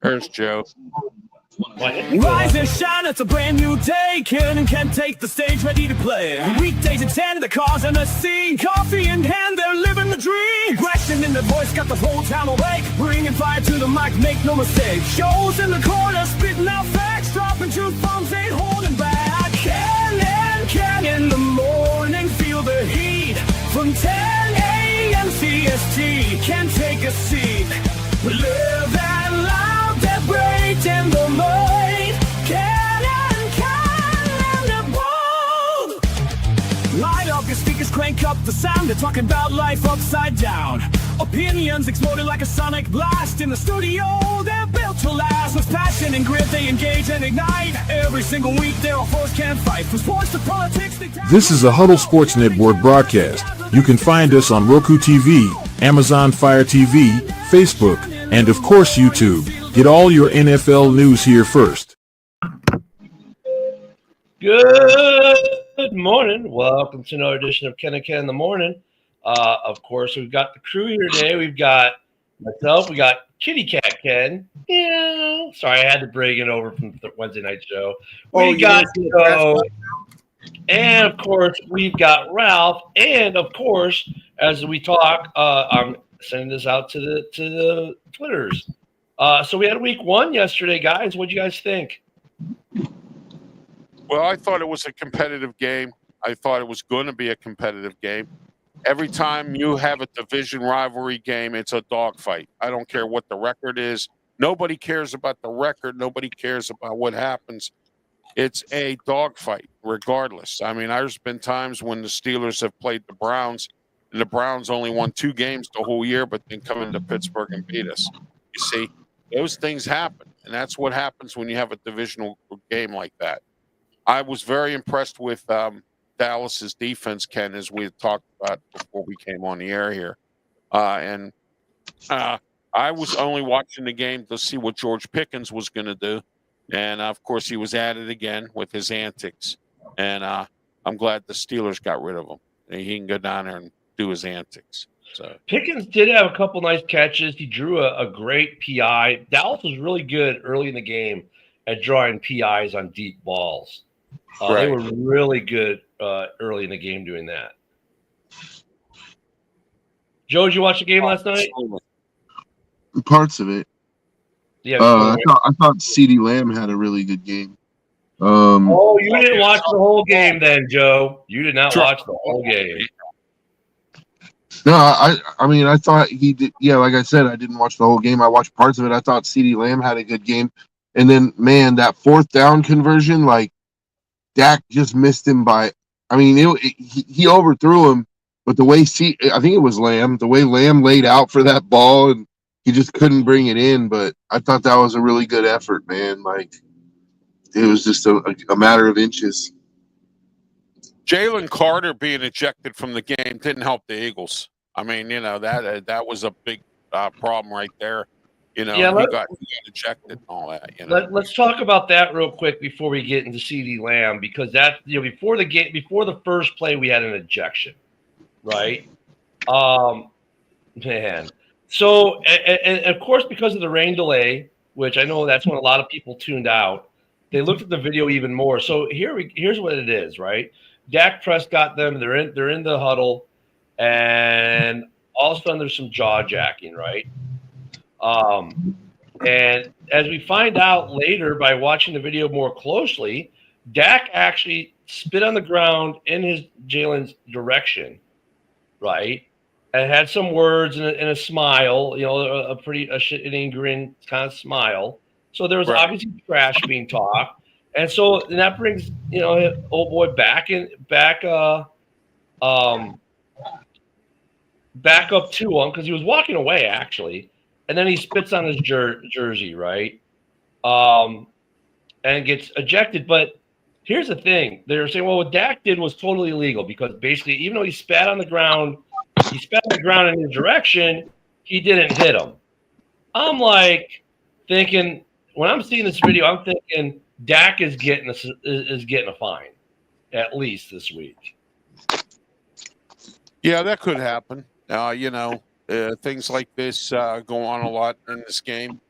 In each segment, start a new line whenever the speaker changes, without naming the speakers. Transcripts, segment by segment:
Here's Joe.
Rise and shine, it's a brand new day. Can take the stage, ready to play. Weekdays at 10, the cars on the scene. Coffee in hand, they're living the dream. Question in the voice, got the whole town awake. Bringing fire to the mic, make no mistake. Shows in the corner, spitting out facts. Dropping truth bombs, ain't holding back. Can in the morning, feel the heat. From 10 a.m. CST, can take a seat. We live and loud, that break in the mind. Can and bold. Light up your speakers, crank up the sound. They're talking about life upside down. Opinions exploded like a sonic blast. In the studio, they're built to last. With passion and grit, they engage and ignite. Every single week, they're a force can't fight. From sports to politics,
This is a Huddle Sports Network broadcast. You can find us on Roku TV, Amazon Fire TV, Facebook, and of course YouTube. Get all your NFL news here first.
Good morning. Welcome to another edition of Ken and Ken in the Morning. Of course, we've got the crew here today. We've got myself. We got Kitty Cat Ken. Yeah. Sorry, I had to bring it over from the Wednesday night show. We got Joe. And, of course, we've got Ralph. And, of course, as we talk, I'm sending this out to the Twitters. So we had week one yesterday, guys. What do you guys think?
Well, I thought it was a competitive game. I thought it was going to be a competitive game. Every time you have a division rivalry game, it's a dogfight. I don't care what the record is. Nobody cares about the record. Nobody cares about what happens. It's a dogfight, regardless. I mean, there's been times when the Steelers have played the Browns, and the Browns only won 2 games the whole year, but then come into Pittsburgh and beat us. You see, those things happen, and that's what happens when you have a divisional game like that. I was very impressed with Dallas's defense, Ken, as we had talked about before we came on the air here. And I was only watching the game to see what George Pickens was going to do. And, of course, he was at it again with his antics. And I'm glad the Steelers got rid of him. He can go down there and do his antics. So
Pickens did have a couple nice catches. He drew a great PI. Dallas was really good early in the game at drawing PIs on deep balls.
Right.
They were really good early in the game doing that. Joe, did you watch the game last night?
Parts of it.
Yeah.
I thought CeeDee Lamb had a really good game.
You didn't watch the whole game then, Joe. You did not watch the whole game.
No, I mean, I thought he did. Yeah, like I said, I didn't watch the whole game. I watched parts of it. I thought CeeDee Lamb had a good game. And then, man, that 4th down conversion, like, Dak just missed him by – I mean, he overthrew him, but the way I think it was Lamb, the way Lamb laid out for that ball, and he just couldn't bring it in. But I thought that was a really good effort, man. Like, it was just a matter of inches.
Jalen Carter being ejected from the game didn't help the Eagles. I mean, you know, that was a big problem right there. You know, he got ejected and all that. You know?
Let's talk about that real quick before we get into CeeDee Lamb, because that, you know, before the game, before the first play, we had an ejection, right? Man. So, and of course, because of the rain delay, which I know that's when a lot of people tuned out, they looked at the video even more. So here's what it is, right? Dak Prescott them. They're in the huddle, and all of a sudden there's some jaw jacking, right? And as we find out later by watching the video more closely, Dak actually spit on the ground in Jalen's direction, right? And had some words and a smile, you know, a shit-eating grin kind of smile. So there was obviously trash being talked. And so that brings, you know, old boy back up to him because he was walking away, actually. And then he spits on his jersey, right? And gets ejected. But here's the thing. They were saying, well, what Dak did was totally illegal because basically, even though he spat on the ground in his direction, he didn't hit him. I'm like thinking, when I'm seeing this video, I'm thinking Dak is getting a fine, at least this week.
Yeah, that could happen. You know, things like this go on a lot in this game.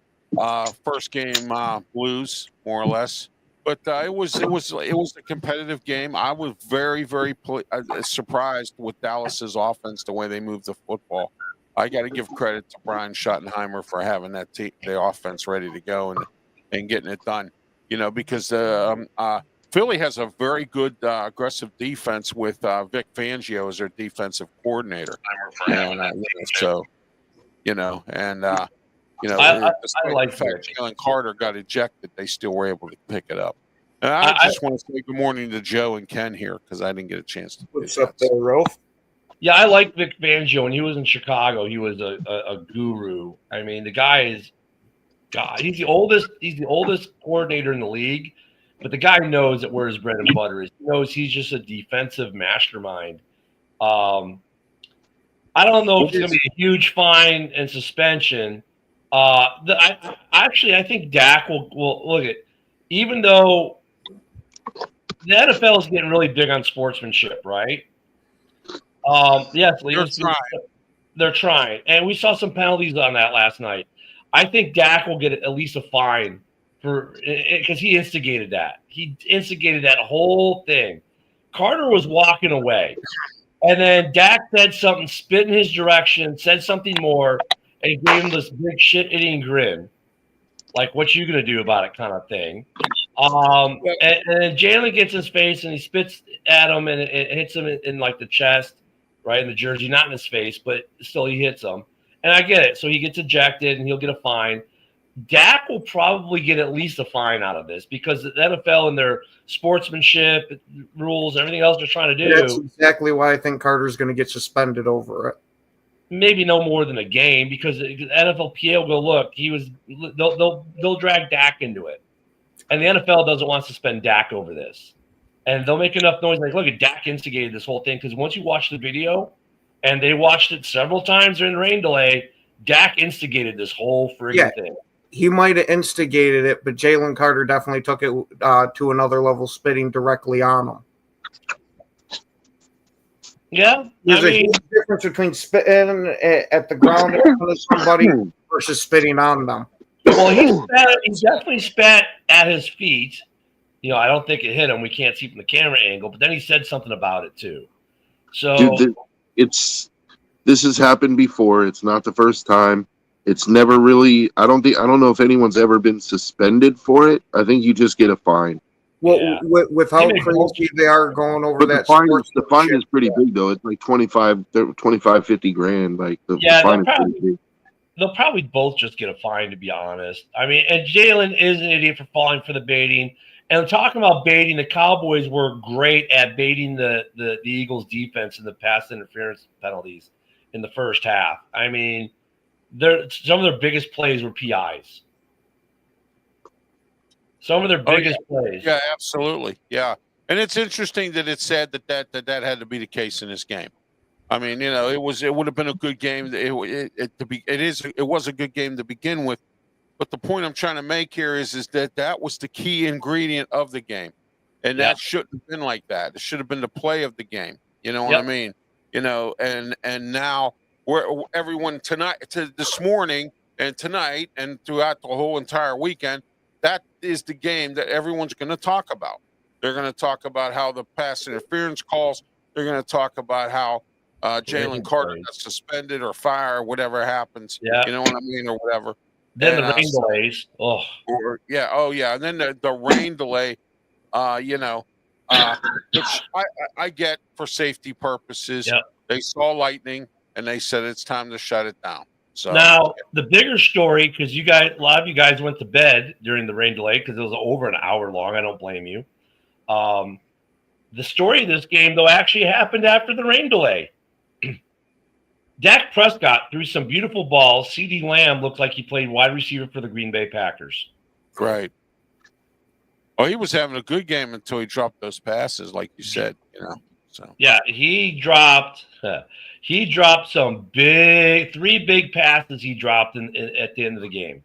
First game blues, more or less. But it was a competitive game. I was very surprised with Dallas's offense, the way they moved the football. I got to give credit to Brian Schottenheimer for having the offense ready to go and getting it done. Because Philly has a very good aggressive defense with Vic Fangio as their defensive coordinator.
I like
the fact Jalen Carter got ejected, they still were able to pick it up. And I just want to say good morning to Joe and Ken here because I didn't get a chance to.
What's up there, Rolf?
Yeah, I like Vic Fangio. When he was in Chicago, he was a guru. I mean, the guy is God. He's the oldest coordinator in the league, but the guy knows that where his bread and butter is. He knows he's just a defensive mastermind. I don't know if it's going to be a huge fine and suspension. I think Dak will look at, even though the NFL is getting really big on sportsmanship, right? Yes, they're trying, and we saw some penalties on that last night. I think Dak will get at least a fine because he instigated that. He instigated that whole thing. Carter was walking away, and then Dak said something, spit in his direction, said something more, and gave him this big shit-eating grin, like "What you gonna do about it?" kind of thing. And then Jalen gets in his face and he spits at him and it hits him in like the chest, right in the jersey, not in his face, but still he hits him. And I get it. So he gets ejected and he'll get a fine. Dak will probably get at least a fine out of this because the NFL and their sportsmanship rules, everything else they're trying to do.
That's exactly why I think Carter's going to get suspended over it.
Maybe no more than a game because the NFLPA will go, look, they'll drag Dak into it. And the NFL doesn't want to suspend Dak over this. And they'll make enough noise like, look, Dak instigated this whole thing. Because once you watch the video, and they watched it several times during the rain delay, Dak instigated this whole friggin' thing.
He might have instigated it, but Jalen Carter definitely took it to another level, spitting directly on him.
Yeah.
There's a huge difference between spitting at the ground in front of somebody versus spitting on them.
Well, he definitely spat at his feet. I don't think it hit him. We can't see from the camera angle, but then he said something about it too. So
Dude, this has happened before. It's not the first time. It's never really. I don't know if anyone's ever been suspended for it. I think you just get a fine.
Well, with how crazy they are going over that,
the fine is pretty big though. It's like 25, 50 grand. Like the fine is pretty big.
They'll probably both just get a fine, to be honest. I mean, and Jalen is an idiot for falling for the baiting. And talking about baiting, the Cowboys were great at baiting the Eagles' defense in the pass interference penalties in the first half. I mean, some of their biggest plays were PIs. Some of their biggest plays.
Yeah, absolutely. Yeah. And it's interesting that it said that had to be the case in this game. I mean, it would have been a good game. It was a good game to begin with. But the point I'm trying to make here is that was the key ingredient of the game. And that shouldn't have been like that. It should have been the play of the game. You know what I mean? And now everyone this morning and tonight and throughout the whole entire weekend, that is the game that everyone's going to talk about. They're going to talk about how the pass interference calls. They're going to talk about how Jalen Carter got suspended or fired or whatever happens. Yeah. You know what I mean? Or whatever.
Then the rain delays.
And then the rain delay, which I get for safety purposes. Yep. They saw lightning and they said it's time to shut it down. So
now the bigger story, because a lot of you guys went to bed during the rain delay because it was over an hour long. I don't blame you. The story of this game, though, actually happened after the rain delay. Dak Prescott threw some beautiful balls. CeeDee Lamb looked like he played wide receiver for the Green Bay Packers.
Right. Oh, he was having a good game until he dropped those passes, like you said. So
yeah, he dropped some three big passes. He dropped at the end of the game.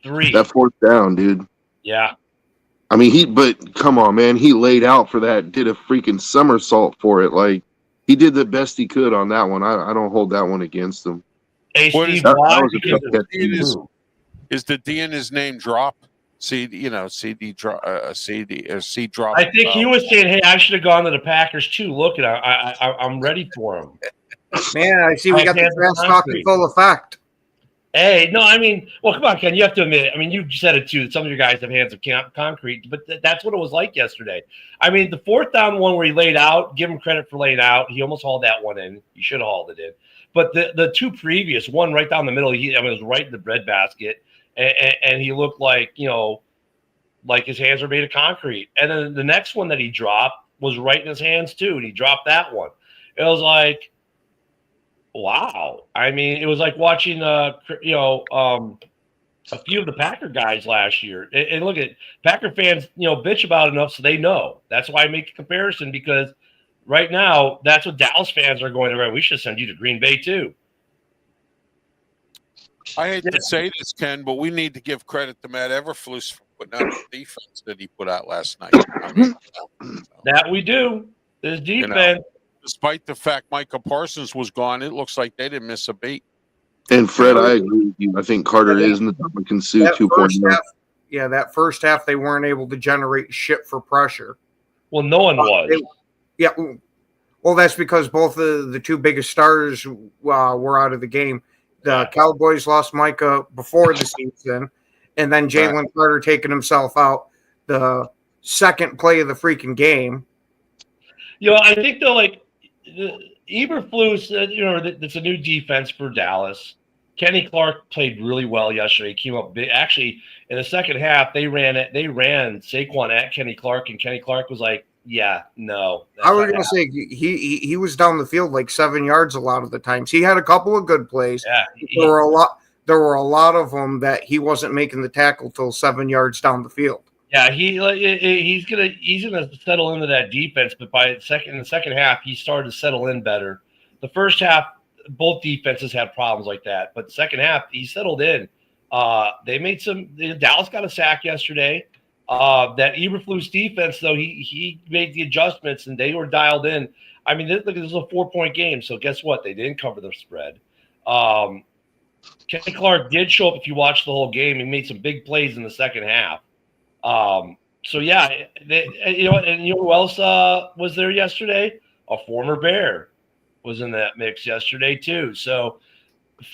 3.
That fourth down, dude.
Yeah.
I mean, but come on, man. He laid out for that. Did a freaking somersault for it. Like. He did the best he could on that one. I don't hold that one against him.
Hey, Steve,
Is the D in his name drop? CD drop, C drop.
I think he was saying, "Hey, I should have gone to the Packers too. Look at, I'm ready for him."
Man, I see we got the trash talk in full effect.
Hey, no, I mean, well, come on, Ken. You have to admit it. I mean, you said it too. Some of your guys have hands of concrete, but that's what it was like yesterday. I mean, the fourth down one where he laid out, give him credit for laying out. He almost hauled that one in. He should have hauled it in. But the two previous, one right down the middle, it was right in the breadbasket, and he looked like, like his hands were made of concrete. And then the next one that he dropped was right in his hands too, and he dropped that one. It was like, wow. I mean, it was like watching, a few of the Packer guys last year. And look at Packer fans, bitch about it enough so they know. That's why I make the comparison, because right now, that's what Dallas fans are going around. We should send you to Green Bay too.
I hate to say this, Ken, but we need to give credit to Matt Eberflus for putting out the defense that he put out last night. I mean,
that we do. This defense.
Despite the fact Micah Parsons was gone, it looks like they didn't miss a beat.
And Fred, I agree with you. I think Carter is in the top of Kinsu 2.0.
Yeah, that first half they weren't able to generate shit for pressure.
Well, no one was.
Well, that's because both of the two biggest stars were out of the game. The Cowboys lost Micah before the season, and then Jalen Carter taking himself out the second play of the freaking game.
I think though, like Eberflus, that's a new defense for Dallas. Kenny Clark played really well yesterday. He came up big. Actually, in the second half, they ran Saquon at Kenny Clark, and Kenny Clark was like, "Yeah, no."
I was going to say he was down the field like 7 yards a lot of the times. He had a couple of good plays.
Yeah,
there were a lot of them that he wasn't making the tackle till 7 yards down the field.
Yeah, he's gonna settle into that defense, but by in the second half, he started to settle in better. The first half, both defenses had problems like that, but the second half, he settled in. They made Dallas got a sack yesterday. That Eberflus defense, though, he made the adjustments and they were dialed in. I mean, this is a 4-point game, so guess what? They didn't cover the spread. Kenny Clark did show up. If you watch the whole game, he made some big plays in the second half. So yeah, and you know who else was there yesterday? A former Bear was in that mix yesterday too. So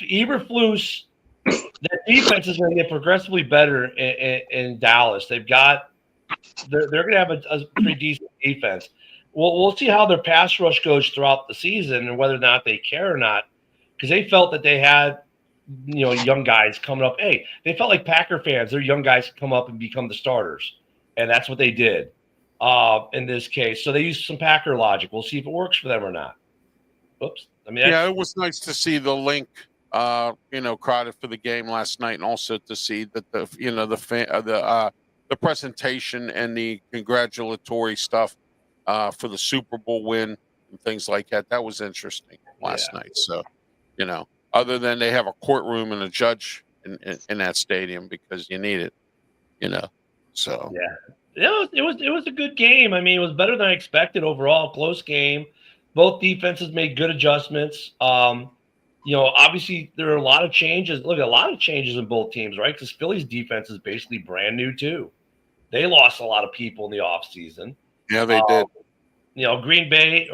Eberflus, that defense is going to get progressively better in Dallas. They're going to have a pretty decent defense. We'll see how their pass rush goes throughout the season and whether or not they care or not, because they felt that they had young guys coming up. Hey, they felt like Packer fans, their young guys come up and become the starters. And that's what they did in this case. So they used some Packer logic. We'll see if it works for them or not. Oops.
It was nice to see the link, crowded for the game last night, and also to see that the presentation and the congratulatory stuff for the Super Bowl win and things like that. That was interesting last night. So, other than they have a courtroom and a judge in that stadium because you need it, So
it was a good game. I mean, it was better than I expected overall. Close game. Both defenses made good adjustments. Obviously there are a lot of changes. Look, a lot of changes in both teams, right? Because Philly's defense is basically brand new too. They lost a lot of people in the offseason.
Yeah, they did.
Green Bay.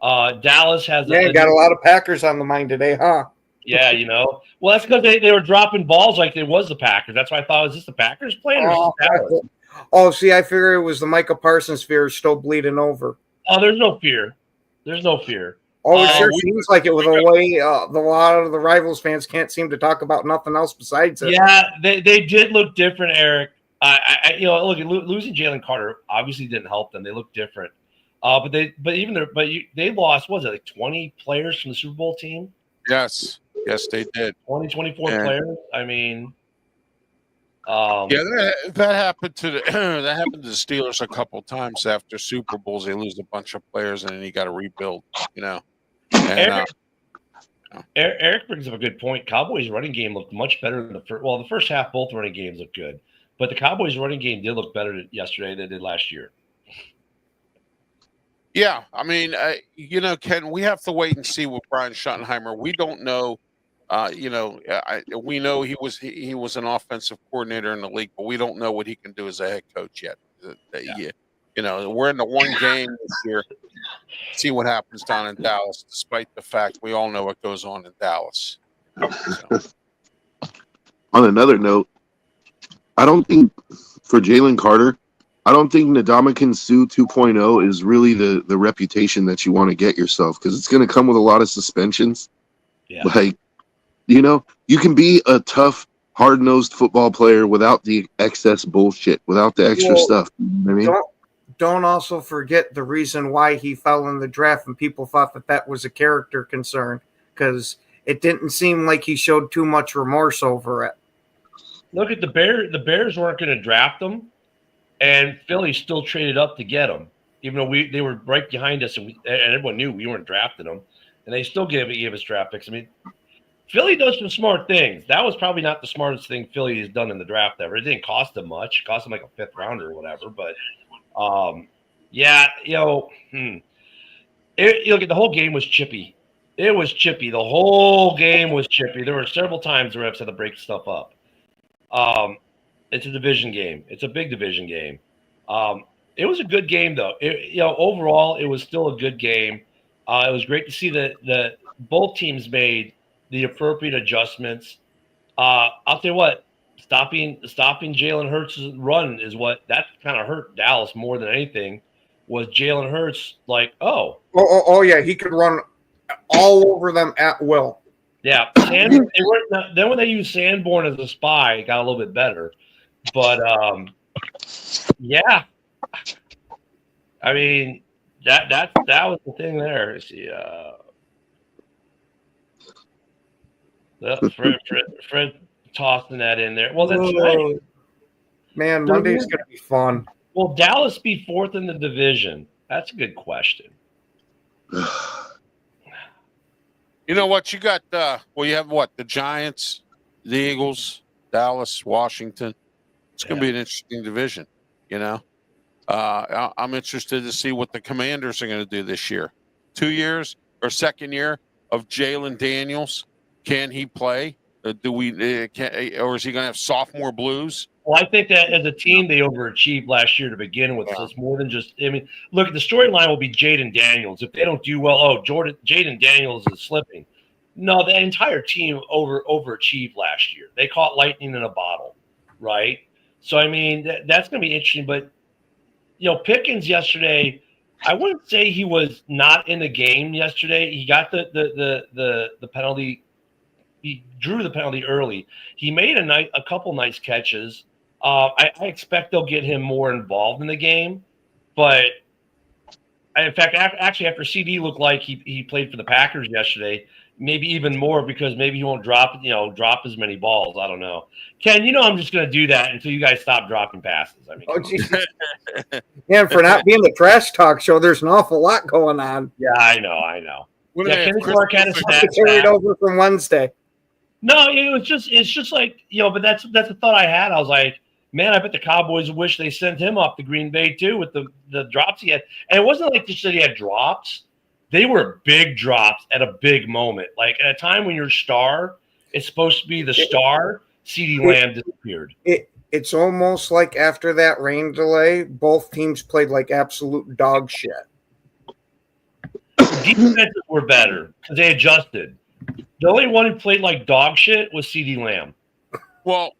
Dallas has
got a lot of Packers on the mind today, huh?
Yeah, Well, that's because they were dropping balls like it was the Packers. That's why I thought, is this the Packers playing?
Or see, I figure it was the Micah Parsons fear still bleeding over.
Oh, there's no fear. There's no fear.
Oh, it sure seems like it with the way a lot of the Rivals fans can't seem to talk about nothing else besides it.
Yeah, they did look different, Eric. Look, losing Jalen Carter obviously didn't help them. They looked different. But they lost, what was it, like 20 players from the Super Bowl team?
Yes, they did.
24 players. I mean,
that happened to the Steelers a couple times after Super Bowls. They lose a bunch of players and then you got to rebuild.
Eric brings up a good point. Cowboys' running game looked much better than the first half. Both running games looked good, but the Cowboys' running game did look better yesterday than it did last year.
Yeah, I mean, Ken, we have to wait and see with Brian Schottenheimer. We don't know We know he was an offensive coordinator in the league, but we don't know what he can do as a head coach yet. We're in the one game this year. See what happens down in Dallas, despite the fact we all know what goes on in Dallas. So.
On another note, I don't think for Jalen Carter, I don't think Ndamukong Suh 2.0 is really the reputation that you want to get yourself, because it's going to come with a lot of suspensions.
Yeah.
Like, you can be a tough, hard-nosed football player without the excess bullshit, without the extra stuff. You know what I mean?
Don't also forget the reason why he fell in the draft, and people thought that was a character concern, because it didn't seem like he showed too much remorse over it.
Look at the Bears. The Bears weren't going to draft him, and Philly still traded up to get him, even though they were right behind us, and everyone knew we weren't drafting him, and they still gave us draft picks. I mean, Philly does some smart things. That was probably not the smartest thing Philly has done in the draft ever. It didn't cost them much. It cost them like a fifth rounder or whatever, but. Look at the whole game was chippy. It was chippy. The whole game was chippy. There were several times the refs had to break stuff up. It's a division game. It's a big division game. It was a good game though. Overall, it was still a good game. It was great to see that both teams made the appropriate adjustments. I'll tell you what. Stopping Jalen Hurts' run is what that kind of hurt Dallas more than anything. Was Jalen Hurts
Oh yeah, he could run all over them at will.
Yeah, then when they used Sanborn as a spy, it got a little bit better. But yeah, I mean that was the thing there. Let's see, Fred tossing that in there. Well, that's right.
Man, Monday's going to be fun.
Will Dallas be fourth in the division? That's a good question.
You know what? You got you have what? The Giants, the Eagles, Dallas, Washington. It's going to be an interesting division, I'm interested to see what the Commanders are going to do this year. 2 years or second year of Jalen Daniels. Can he play? Or is he going to have sophomore blues?
Well, I think that as a team, they overachieved last year to begin with. So it's more than just. I mean, look, the storyline will be Jaden Daniels. If they don't do well, Jaden Daniels is slipping. No, the entire team overachieved last year. They caught lightning in a bottle, right? So I mean, that's going to be interesting. But Pickens yesterday, I wouldn't say he was not in the game yesterday. He got the penalty. He drew the penalty early. He made a couple nice catches. I expect they'll get him more involved in the game. But in fact, after CD looked like he played for the Packers yesterday, maybe even more because maybe he won't drop as many balls. I don't know. Ken, I'm just going to do that until you guys stop dropping passes. I mean,
man, for not being the trash talk show, there's an awful lot going on.
Yeah, I know.
Kenny Clark had a carried over from Wednesday.
No, it's just like, but that's the thought I had. I was like, man, I bet the Cowboys wish they sent him up to Green Bay too with the drops he had. And it wasn't like just that he had drops. They were big drops at a big moment. Like at a time when your star is supposed to be the star, CeeDee Lamb disappeared.
It's almost like after that rain delay, both teams played like absolute dog shit.
Defenses were better because they adjusted. The only one who played like dog shit was CeeDee Lamb.
Well,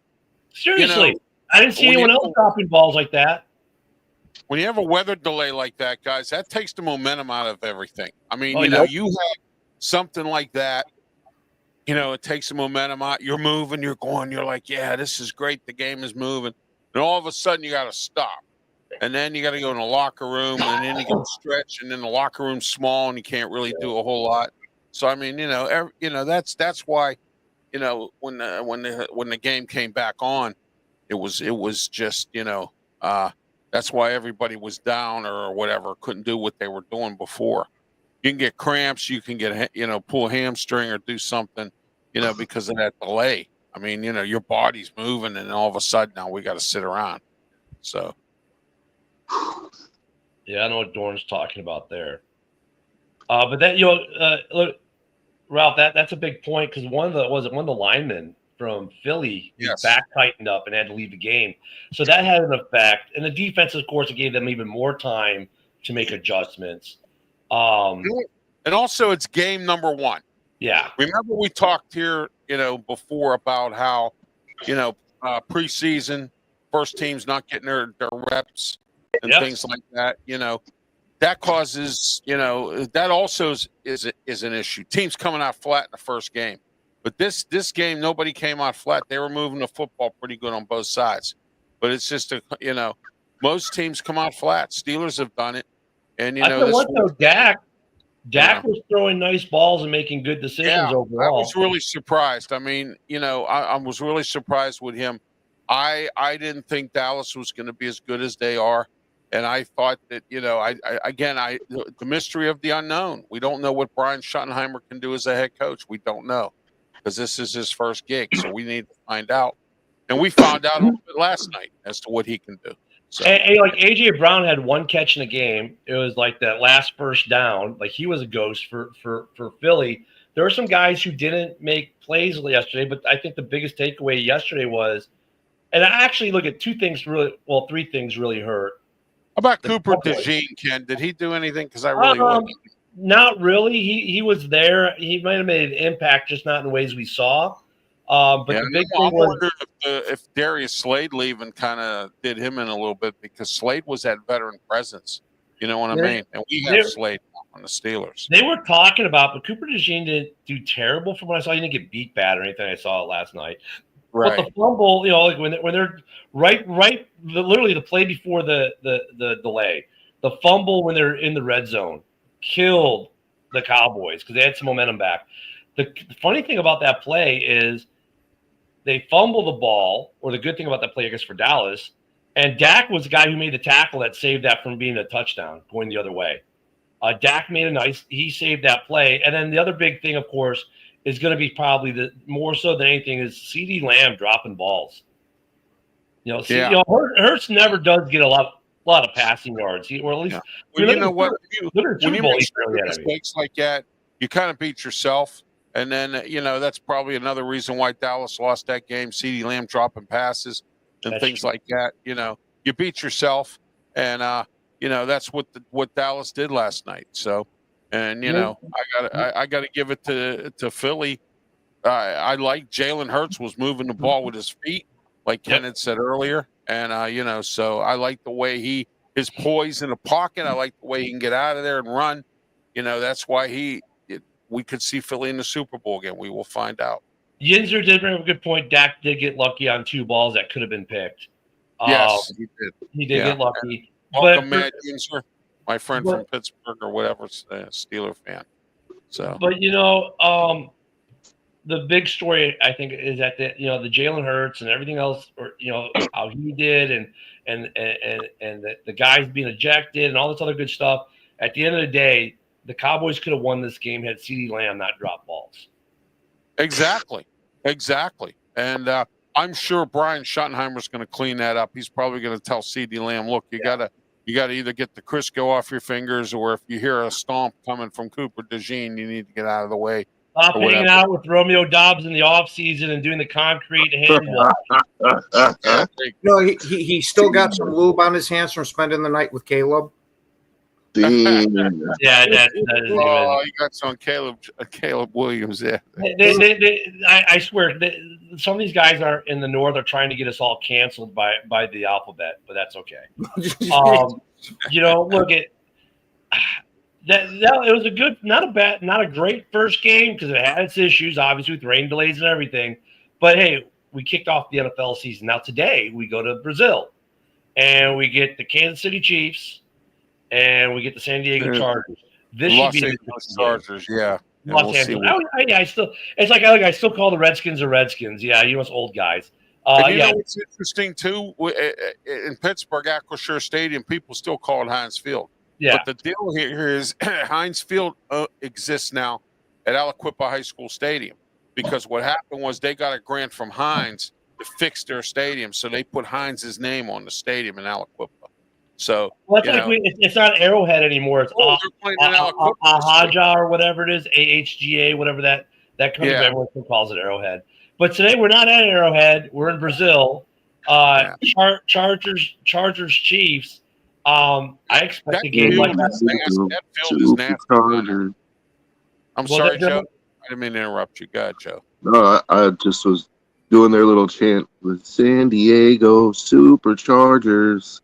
seriously, I didn't see anyone else dropping balls like that.
When you have a weather delay like that, guys, that takes the momentum out of everything. I mean, you have something like that, it takes the momentum out. You're moving, you're going, you're like, yeah, this is great. The game is moving. And all of a sudden you got to stop. And then you got to go in the locker room, and then you got to stretch, and then the locker room's small and you can't really do a whole lot. So I mean, that's why, when the game came back on, it was just that's why everybody was down or whatever, couldn't do what they were doing before. You can get cramps, you can get pull a hamstring or do something, because of that delay. I mean, your body's moving, and all of a sudden now we got to sit around. So.
Yeah, I know what Dorn's talking about there. But then look. Ralph, that's a big point because one of the linemen from Philly, his
Yes.
back tightened up and had to leave the game. So that had an effect. And the defense, of course, it gave them even more time to make adjustments.
And also, it's game number 1.
Yeah.
Remember, we talked here, before about how, preseason first teams not getting their reps and
Yep.
things like that. That causes, that also is an issue. Teams coming out flat in the first game, but this game nobody came out flat. They were moving the football pretty good on both sides, but it's just most teams come out flat. Steelers have done it, and
I feel what though, Dak was throwing nice balls and making good decisions overall.
I was really surprised. I mean, I was really surprised with him. I didn't think Dallas was going to be as good as they are. And I thought that, the mystery of the unknown. We don't know what Brian Schottenheimer can do as a head coach. We don't know because this is his first gig. So we need to find out. And we found out a little bit last night as to what he can do. So.
Hey, like A.J. Brown had one catch in the game. It was like that last first down. Like he was a ghost for Philly. There were some guys who didn't make plays yesterday, but I think the biggest takeaway yesterday was, and I actually look at three things really hurt.
How about Cooper DeJean, Ken? Did he do anything? Because I really wasn't.
Not really. He was there. He might have made an impact, just not in the ways we saw. But the big thing was,
if Darius Slade leaving kind of did him in a little bit because Slade was that veteran presence. You know what I mean? And we have Slade on the Steelers.
They were talking about, but Cooper DeJean didn't do terrible from what I saw. He didn't get beat bad or anything. I saw it last night.
Right.
But the fumble, like when they're literally the play before the delay, the fumble when they're in the red zone killed the Cowboys because they had some momentum back. The funny thing about that play is they fumble the ball, or the good thing about that play, I guess, for Dallas, and Dak was the guy who made the tackle that saved that from being a touchdown going the other way. Dak he saved that play. And then the other big thing, of course, is going to be probably more so than anything is CeeDee Lamb dropping balls. Hurts never does get a lot of passing yards, or at least.
Yeah. Well, you know what? When you make mistakes like that, you kind of beat yourself. And then, that's probably another reason why Dallas lost that game. CeeDee Lamb dropping passes and things like that. You beat yourself. And, that's what Dallas did last night. So, and, I got to give it to Philly. I like Jalen Hurts was moving the ball with his feet, like Ken had said earlier. And, so I like the way his poise in the pocket. I like the way he can get out of there and run. That's why we could see Philly in the Super Bowl again. We will find out.
Yinzer did bring up a good point. Dak did get lucky on 2 balls that could have been picked.
Yes, he did.
He did get lucky.
Welcome, Matt Yinzer, my friend from Pittsburgh or whatever, Steeler fan. So,
but the big story I think is that the Jalen Hurts and everything else, or how he did, and the guys being ejected and all this other good stuff. At the end of the day, the Cowboys could have won this game had CeeDee Lamb not dropped balls.
Exactly. And I'm sure Brian Schottenheimer's going to clean that up. He's probably going to tell CeeDee Lamb, look, you gotta either get the Crisco off your fingers, or if you hear a stomp coming from Cooper DeJean, you need to get out of the way.
Stop hanging out with Romeo Dobbs in the offseason and doing the concrete hand wash.
He still got some lube on his hands from spending the night with Caleb.
Yeah,
you got some Caleb Williams there.
I swear, some of these guys are in the North are trying to get us all canceled by the alphabet, but that's okay. Look at that. It was a good, not a great first game because it had its issues, obviously with rain delays and everything. But hey, we kicked off the NFL season. Now today we go to Brazil, and we get the Kansas City Chiefs. And we get the San Diego Chargers. This
Los
should be
Angeles Chargers, yeah.
Los Angeles. I still call the Redskins the Redskins. Yeah, us old guys.
know what's interesting too? In Pittsburgh, Acrisure Stadium, people still call it Heinz Field.
Yeah.
But the deal here is Heinz Field exists now at Aliquippa High School Stadium because what happened was they got a grant from Heinz to fix their stadium, so they put Heinz's name on the stadium in Aliquippa. So
Well, it's
you
like
know,
it's not Arrowhead anymore. It's
they're playing it out quick this week.
Ahaja or whatever it is, AHGA, whatever that comes.
Yeah.
Everyone calls it Arrowhead. But today we're not at Arrowhead. We're in Brazil. Chargers Chiefs. I expect
That
a game
field
like
is
that.
nasty. That field is nasty.
Superchargers.
I'm
Well,
sorry,
they're-
Joe. I didn't mean to interrupt you. Go ahead, Joe.
No, I just was doing their little chant with San Diego Superchargers.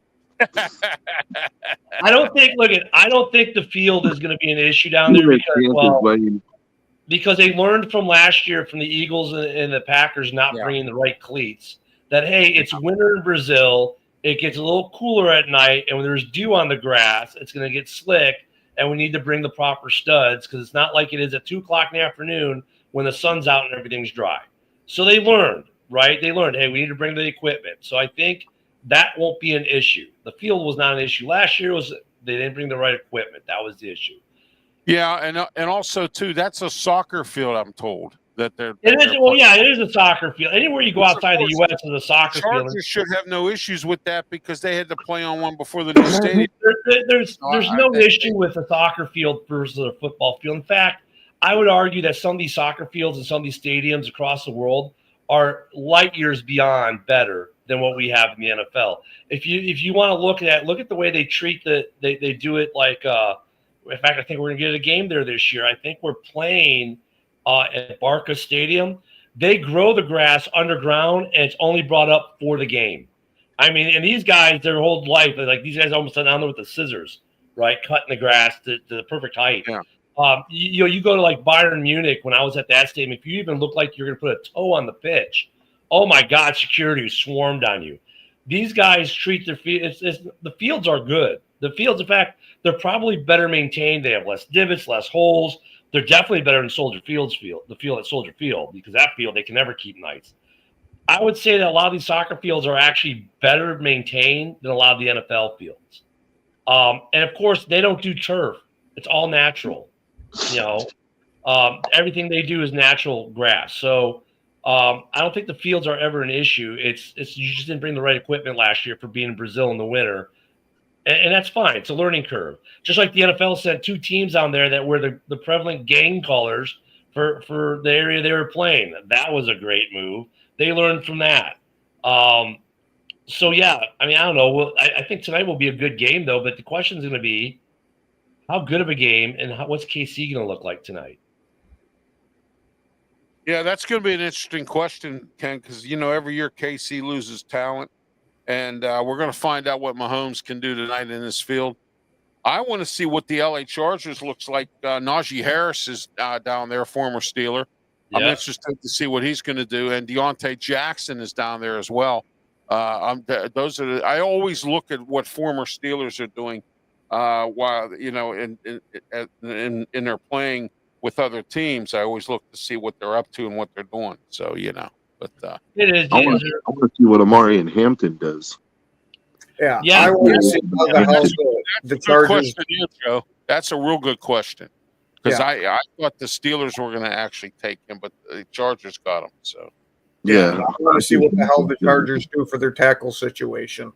I don't think the field is going to be an issue down there because they learned from last year from the Eagles and the Packers not bringing the right cleats. That hey, it's winter in Brazil. It gets a little cooler at night, and when there's dew on the grass, it's going to get slick, and we need to bring the proper studs because it's not like it is at 2:00 in the afternoon when the sun's out and everything's dry. So they learned, right? They learned, hey, we need to bring the equipment. So I think that won't be an issue. The field was not an issue last year. They didn't bring the right equipment. That was the issue.
Yeah, and also too, that's a soccer field. I'm told that they're.
It is. Well, yeah, it is a soccer field. Anywhere you go outside the U.S. is a soccer field.
Chargers should have no issues with that because they had to play on one before the new stadium.
There's no issue with a soccer field versus a football field. In fact, I would argue that some of these soccer fields and some of these stadiums across the world are light years beyond better than what we have in the NFL. If you want to look at the way they treat they do it like in fact, I think we're gonna get a game there this year. I think we're playing at Barca Stadium. They grow the grass underground and it's only brought up for the game. I mean, and these guys, their whole life, like these guys almost down there with the scissors, right? Cutting the grass to the perfect height.
Yeah.
You go to like Bayern Munich when I was at that stadium, if you even look like you're going to put a toe on the pitch, oh my God, security swarmed on you. These guys treat their field. The fields are good. The fields, in fact, they're probably better maintained. They have less divots, less holes. They're definitely better than Soldier Field's field, the field at Soldier Field, because that field they can never keep nice. I would say that a lot of these soccer fields are actually better maintained than a lot of the NFL fields. And of course, they don't do turf. It's all natural. Everything they do is natural grass. So I don't think the fields are ever an issue. It's you just didn't bring the right equipment last year for being in Brazil in the winter. And that's fine. It's a learning curve. Just like the NFL sent 2 teams on there that were the prevalent gang colors for the area they were playing. That was a great move. They learned from that. So, yeah, I mean, I don't know. Well, I think tonight will be a good game, though. But the question is going to be, how good of a game and what's KC going to look like tonight?
Yeah, that's going to be an interesting question, Ken, because, every year KC loses talent. And we're going to find out what Mahomes can do tonight in this field. I want to see what the LA Chargers looks like. Najee Harris is down there, former Steeler. Yeah. I'm interested to see what he's going to do. And Deontay Jackson is down there as well. I always look at what former Steelers are doing while, in their playing with other teams. I always look to see what they're up to and what they're doing. So, But
it is.
I want to see what Amari and Hampton does.
Yeah. I want to see how the hell the Chargers.
Question here, Joe. That's a real good question because I thought the Steelers were going to actually take him, but the Chargers got him. So
yeah,
I want to see what the hell the Chargers do for their tackle situation.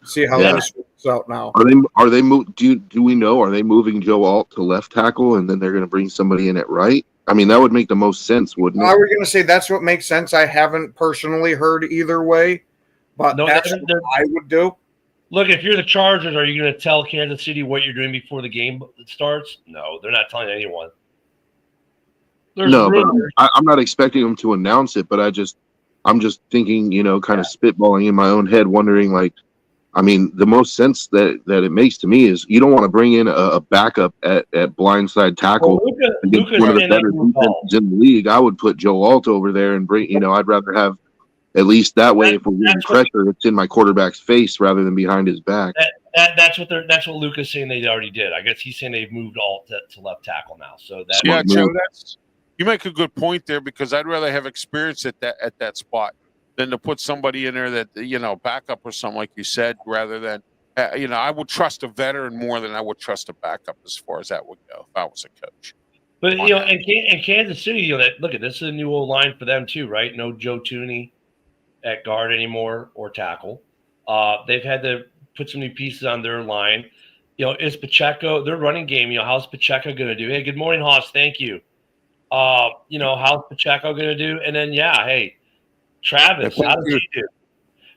See how this works out now.
Are they do we know? Are they moving Joe Alt to left tackle and then they're going to bring somebody in at right? I mean, that would make the most sense, wouldn't it?
I was going to say that's what makes sense. I haven't personally heard either way, but that's what I would do.
Look, if you're the Chargers, are you going to tell Kansas City what you're doing before the game starts? No, they're not telling anyone.
But I'm not expecting them to announce it, but I'm just thinking, kind of spitballing in my own head, wondering, like, I mean, the most sense that it makes to me is you don't want to bring in a backup at blindside tackle against one of the better defenses in the league. I would put Joe Alt over there and bring, I'd rather have at least that way if we're getting pressure, it's in my quarterback's face rather than behind his back.
That's what Luke is saying they already did. I guess he's saying they've moved Alt to left tackle now. So
Joe, you make a good point there because I'd rather have experience at that spot than to put somebody in there that, backup or something like you said, rather than, I would trust a veteran more than I would trust a backup as far as that would go if I was a coach.
But, and Kansas City, look at this is a new old line for them too, right? No Joe Thuney at guard anymore or tackle. They've had to put some new pieces on their line. You know, is Pacheco their running game? You know, how's Pacheco going to do? Hey, good morning, Hoss. Thank you. You know, how's Pacheco going to do? And then, yeah, hey, Travis,
Yeah,
how does he do?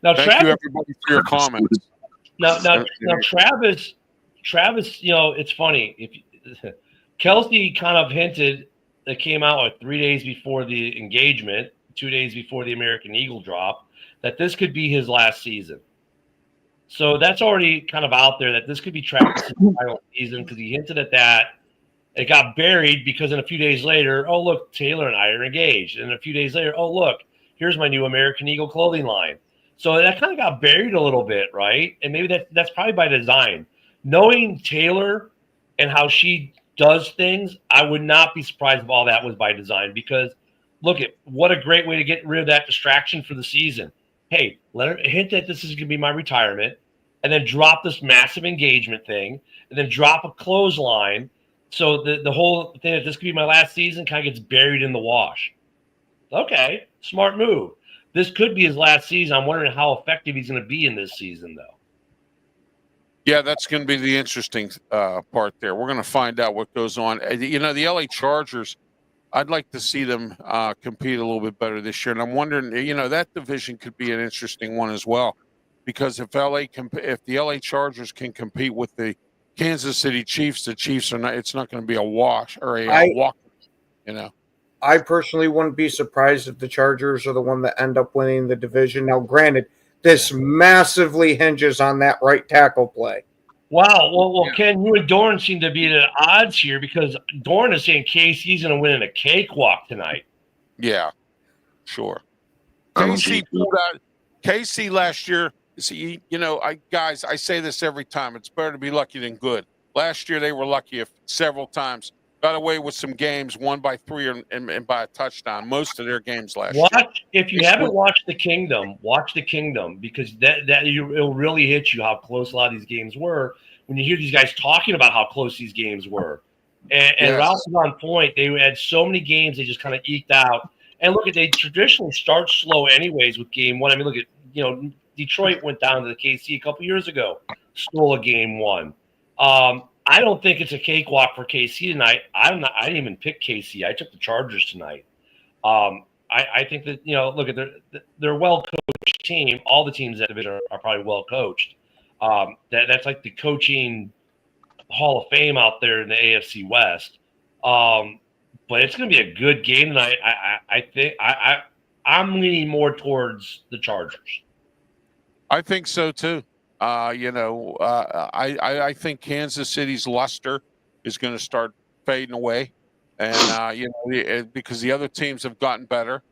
Now,
Thank
Travis,
you, everybody, for your comments.
now, Travis, you know, it's funny. If Kelsey kind of hinted that came out like 3 days before the engagement, 2 days before the American Eagle drop, that this could be his last season. So that's already kind of out there that this could be Travis's final season because he hinted at that. It got buried because then a few days later, oh, look, Taylor and I are engaged. And a few days later, oh, look, here's my new American Eagle clothing line. So that kind of got buried a little bit, right? And maybe that's probably by design. Knowing Taylor and how she does things, I would not be surprised if all that was by design because look at what a great way to get rid of that distraction for the season. Hey, let her hint that this is going to be my retirement and then drop this massive engagement thing and then drop a clothesline. So the whole thing that this could be my last season kind of gets buried in the wash. Okay, smart move. This could be his last season. I'm wondering how effective he's going to be in this season, though.
Yeah, that's going to be the interesting part there. We're going to find out what goes on. You know, the LA Chargers, I'd like to see them compete a little bit better this year. And I'm wondering, you know, that division could be an interesting one as well. Because if the LA Chargers can compete with the Kansas City Chiefs, the Chiefs are not, it's not going to be a wash or a walk, you know.
I personally wouldn't be surprised if the Chargers are the one that end up winning the division. Now, granted, this massively hinges on that right tackle play.
Wow. Well, Ken, you and Dorn seem to be at odds here because Dorn is saying KC's going to win in a cakewalk tonight.
Yeah, sure.
I don't see
KC last year. See, you know, I say this every time. It's better to be lucky than good. Last year they were lucky several times. Got away with some games, won by 3 and by a touchdown. Most of their games last year.
If you haven't watched The Kingdom, watch The Kingdom because it'll really hit you how close a lot of these games were when you hear these guys talking about how close these games were. And
Yes.
Ralph was on point. They had so many games they just kind of eked out. And look, they traditionally start slow anyways with game one. I mean, look at, you know, Detroit went down to the KC a couple years ago, stole a game one. I don't think it's a cakewalk for KC tonight. I didn't even pick KC. I took the Chargers tonight. I think that, you know, look at they're a well-coached team. All the teams in that division are probably well-coached. That's like the coaching Hall of Fame out there in the AFC West. But it's going to be a good game tonight. I think I'm leaning more towards the Chargers.
I think so too. You know, I think Kansas City's luster is going to start fading away, and you know, because the other teams have gotten better,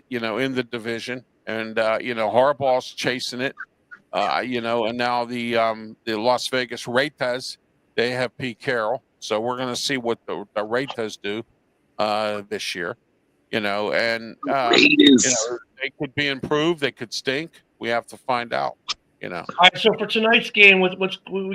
you know, in the division, and you know, Harbaugh's chasing it, you know, and now the Las Vegas Raiders, they have Pete Carroll, so we're going to see what the Raiders do this year, you know, and you know, they could be improved, they could stink. We have to find out. You know.
All right, so for tonight's game, we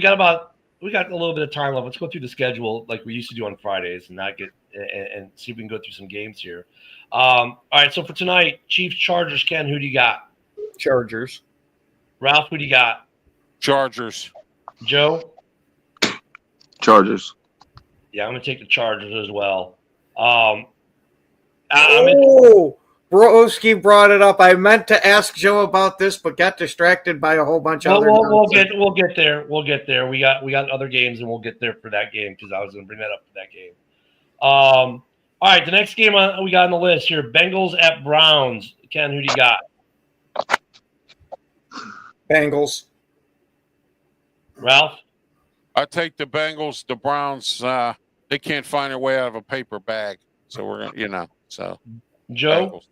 got a little bit of time left. Let's go through the schedule like we used to do on Fridays and and see if we can go through some games here. All right, so for tonight, Chiefs, Chargers. Ken, who do you got?
Chargers.
Ralph, who do you got?
Chargers.
Joe?
Chargers.
Yeah, I'm gonna take the Chargers as well.
Broski brought it up. I meant to ask Joe about this, but got distracted by a whole bunch of other.
We'll get there. We'll get there. We got other games, and we'll get there for that game because I was going to bring that up for that game. All right, the next game we got on the list here: Bengals at Browns. Ken, who do you got?
Bengals.
Ralph?
I take the Bengals. The Browns, they can't find their way out of a paper bag, so we're gonna, you know, so.
Joe?
Bengals.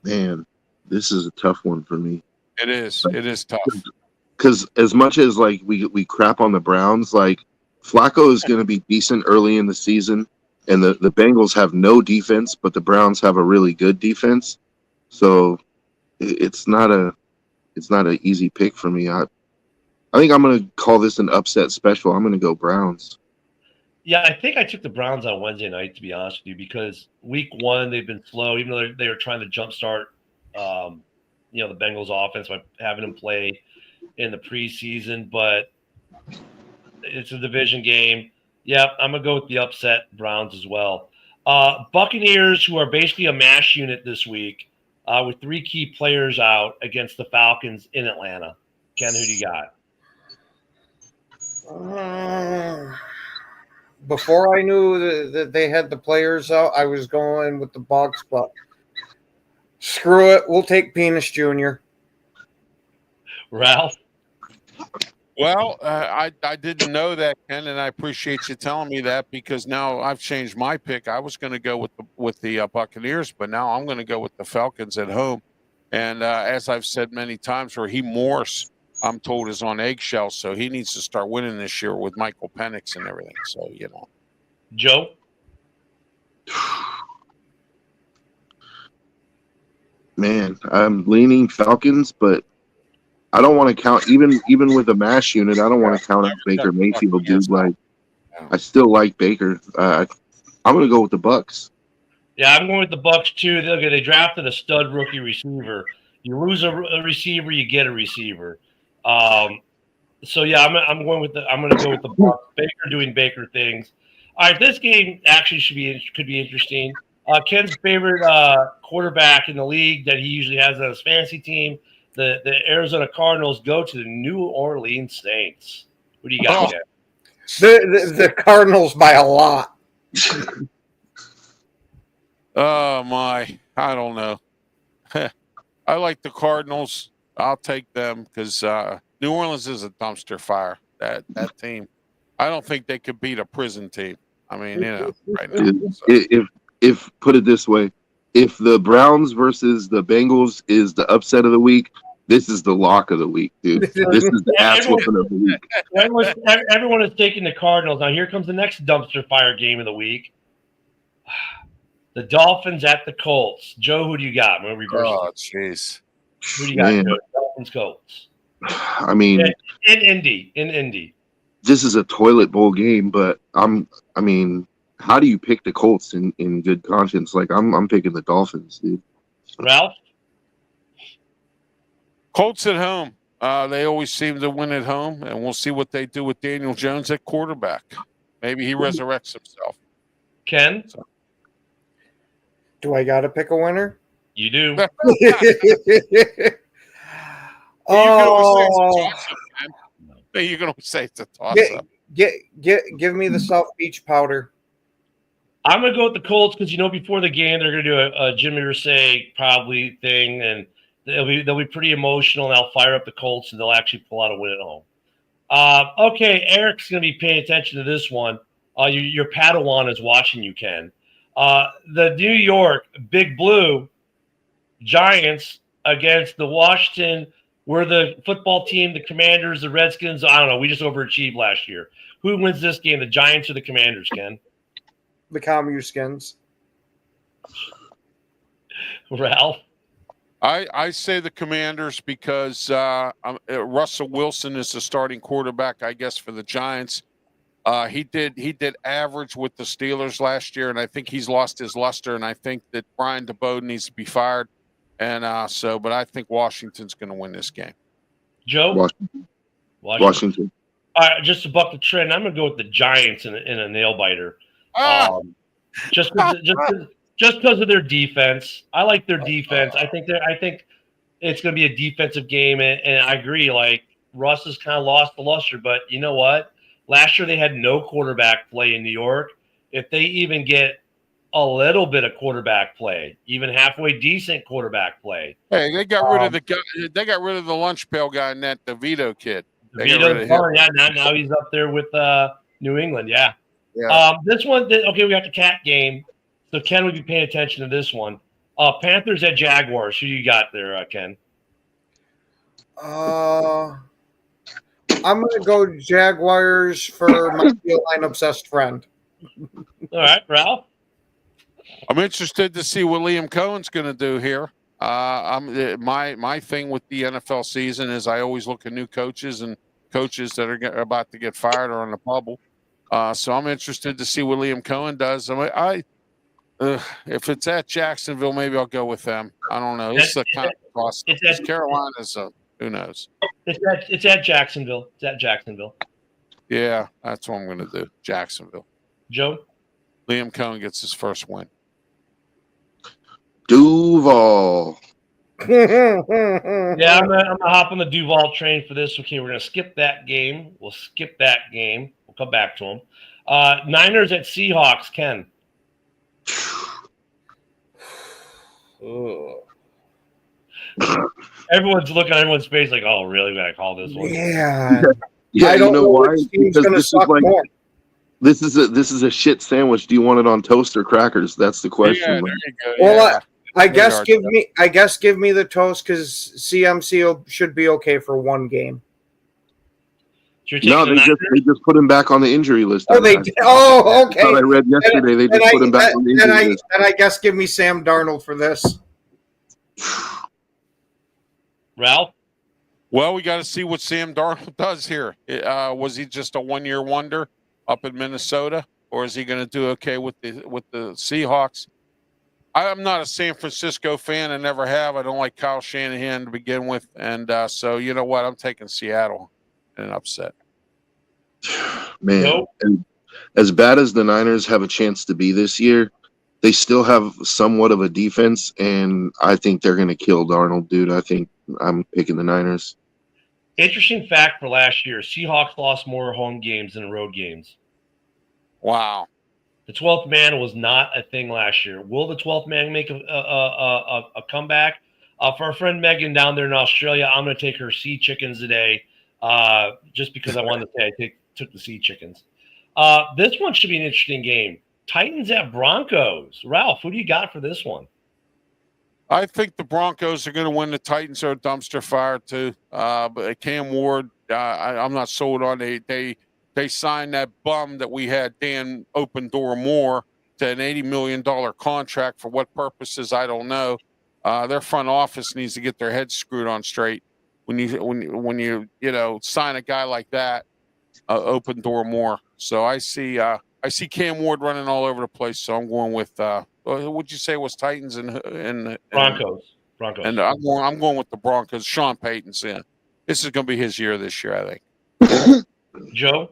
Man, this is a tough one for me.
It is. It is tough.
Because as much as like we crap on the Browns, like Flacco is going to be decent early in the season, and the Bengals have no defense, but the Browns have a really good defense. So it's not an easy pick for me. I think I'm going to call this an upset special. I'm going to go Browns.
Yeah, I think I took the Browns on Wednesday night, to be honest with you, because week one they've been slow, even though they were trying to jumpstart the Bengals offense by having him play in the preseason, but it's a division game. Yep, I'm gonna go with the upset Browns as well. Buccaneers, who are basically a mash unit this week, with 3 key players out against the Falcons in Atlanta. Ken, who do you got?
Before I knew that they had the players out, I was going with the Bucs, but screw it. We'll take Penis Jr.
Ralph?
Well, I didn't know that, Ken, and I appreciate you telling me that because now I've changed my pick. I was going to go with the Buccaneers, but now I'm going to go with the Falcons at home. And as I've said many times, Raheem Morris, I'm told, is on eggshells, so he needs to start winning this year with Michael Penix and everything. So
Joe?
Man, I'm leaning Falcons, but I don't want to count even with a mash unit. I don't want to count out Baker Mayfield, dude. Like, I still like Baker. I'm gonna go with the Bucs.
Yeah, I'm going with the Bucs too. They drafted a stud rookie receiver. You lose a receiver, you get a receiver. So yeah, I'm going to go with the Bucs. Baker doing Baker things. All right, this game actually could be interesting. Ken's favorite quarterback in the league that he usually has on his fantasy team, the Arizona Cardinals, go to the New Orleans Saints. What do you got, Ken?
The Cardinals by a lot.
Oh my, I don't know. I like the Cardinals. I'll take them because New Orleans is a dumpster fire. That team, I don't think they could beat a prison team. I mean, right now. So.
If put it this way, if the Browns versus the Bengals is the upset of the week, this is the lock of the week, dude. This is the ass whooping of the week.
Everyone is taking the Cardinals. Now here comes the next dumpster fire game of the week. The Dolphins at the Colts. Joe, who do you got? I'm reverse.
Oh, jeez.
Who do you got? Joe? Dolphins, Colts.
I mean,
in Indy.
This is a toilet bowl game, but I mean, how do you pick the Colts in good conscience? Like I'm picking the Dolphins, dude.
Ralph?
Colts at home. They always seem to win at home, and we'll see what they do with Daniel Jones at quarterback. Maybe he resurrects himself.
Ken?
Do I got to pick a winner?
You do.
You can always say it's a toss-up.
Give me the South Beach powder.
I'm going to go with the Colts because, before the game, they're going to do a Jimmy Irsay probably thing, and they'll be pretty emotional, and they'll fire up the Colts, and they'll actually pull out a win at home. Okay, Eric's going to be paying attention to this one. Your Padawan is watching you, Ken. The New York Big Blue Giants against the Washington, we're the football team, the Commanders, the Redskins. I don't know. We just overachieved last year. Who wins this game, the Giants or the Commanders, Ken?
The Commu-skins.
Ralph?
I say the Commanders because Russell Wilson is the starting quarterback, I guess, for the Giants. He did average with the Steelers last year, and I think he's lost his luster, and I think that Brian DeBoe needs to be fired. And but I think Washington's going to win this game.
Joe?
Washington.
All right, just to buck the trend, I'm going to go with the Giants in a nail biter. Just because of their defense. I like their defense. I think it's going to be a defensive game, and I agree. Like, Russ has kind of lost the luster, but you know what? Last year they had no quarterback play in New York. If they even get a little bit of quarterback play, even halfway decent quarterback play.
Hey, they got rid of the guy. They got rid of the lunch pail guy and that DeVito kid.
Now he's up there with New England. Yeah. This one, okay, we got the cat game. So Ken would be paying attention to this one. Panthers at Jaguars. Who you got there, Ken?
I'm going to go Jaguars for my line obsessed friend.
All right, Ralph.
I'm interested to see what Liam Cohen's going to do here. My thing with the NFL season is I always look at new coaches and coaches that are about to get fired or on the bubble. So I'm interested to see what Liam Cohen does. If it's at Jacksonville, maybe I'll go with them. I don't know. This is a kind of toss.
It's at-
Carolina's who knows?
It's at Jacksonville. It's at Jacksonville.
Yeah, that's what I'm going to do. Jacksonville.
Joe?
Liam Cohen gets his first win.
Duval.
Yeah, I'm gonna hop on the Duval train for this. Okay, we're gonna skip that game. We'll skip that game. We'll come back to them. Niners at Seahawks. Ken. Everyone's looking at everyone's face like, "Oh, really? We gotta call this one?"
Yeah.
Yeah,
I don't know
why?
which team's
Because
gonna
this is
suck
like
more.
this is a shit sandwich. Do you want it on toast or crackers? That's the
Yeah,
question.
there you go.
Well,
yeah.
I guess
Radar.
give me the toast because CMC should be okay for one game.
So you're taking
No,
the
they
Niners?
just put him back on the injury list.
Oh, they did. Oh,
I thought I
okay.
read yesterday they just put him back on the injury list.
And I guess give me Sam Darnold for this.
Ralph.
Well, we got to see what Sam Darnold does here. Was he just a one-year wonder up in Minnesota, or is he going to do okay with the Seahawks? I'm not a San Francisco fan. I never have. I don't like Kyle Shanahan to begin with, and so you know what? I'm taking Seattle in an upset.
Man,
Nope.
and as bad as the Niners have a chance to be this year, they still have somewhat of a defense, and I think they're going to kill Darnold, dude. I think I'm picking the Niners.
Interesting fact for last year: Seahawks lost more home games than road games.
Wow.
The 12th man was not a thing last year. Will the 12th man make a comeback? For our friend Megan down there in Australia, I'm going to take her sea chickens today, just because I wanted to say I took the sea chickens. This one should be an interesting game. Titans at Broncos. Ralph, who do you got for this one?
I think the Broncos are going to win. The Titans are a dumpster fire too. But Cam Ward, I'm not sold on. They signed that bum that we had, Dan Open Door Moore, to an $80 million contract. For what purposes, I don't know. Their front office needs to get their heads screwed on straight. When you sign a guy like that, Open Door Moore. So I see Cam Ward running all over the place. So I'm going with what'd you say was Titans and
Broncos.
And I'm going with the Broncos. Sean Payton's in. This is going to be his year this year, I think.
Joe?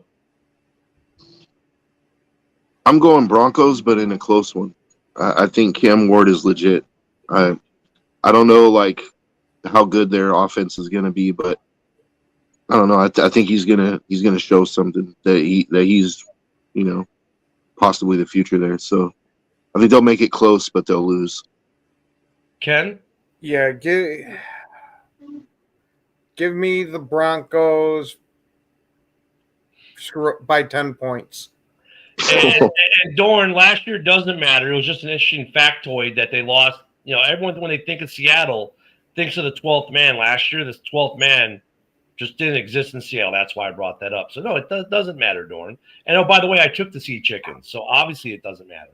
I'm going Broncos, but in a close one. I think Cam Ward is legit. I don't know like how good their offense is going to be, but I don't know. I think he's gonna show something that he's possibly the future there. So I think they'll make it close, but they'll lose.
Ken?
Yeah, give me the Broncos by 10 points.
And Dorn, last year doesn't matter. It was just an interesting factoid that they lost. Everyone, when they think of Seattle, thinks of the 12th man. Last year, this 12th man just didn't exist in Seattle. That's why I brought that up. So, no, it doesn't matter, Dorn. And, oh, by the way, I took the sea chickens, so obviously it doesn't matter.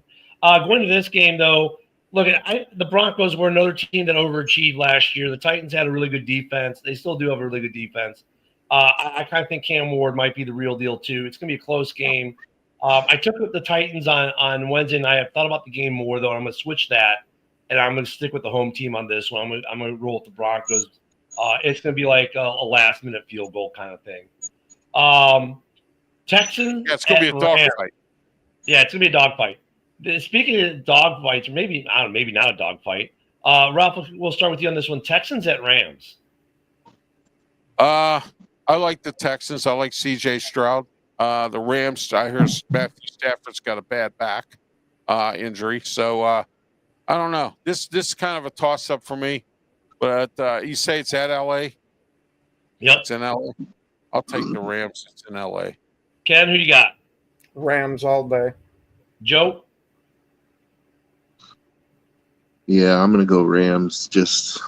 Going to this game, though, look, the Broncos were another team that overachieved last year. The Titans had a really good defense. They still do have a really good defense. I kind of think Cam Ward might be the real deal, too. It's going to be a close game. I took the Titans on Wednesday night. I've thought about the game more, though. I'm going to switch that, and I'm going to stick with the home team on this one. I'm going to roll with the Broncos. It's going to be like a last-minute field goal kind of thing. Texans.
Yeah, it's going to be a dogfight.
Yeah, it's going to be a dogfight. Speaking of dogfights, or maybe not a dogfight. Ralph, we'll start with you on this one. Texans at Rams.
I like the Texans. I like C.J. Stroud. The Rams, I hear Matthew Stafford's got a bad back injury. So I don't know. This is kind of a toss-up for me. But you say it's at L.A.?
Yep.
It's in L.A.? I'll take the Rams. It's in L.A.
Ken, who you got?
Rams all day.
Joe?
Yeah, I'm gonna go Rams. Just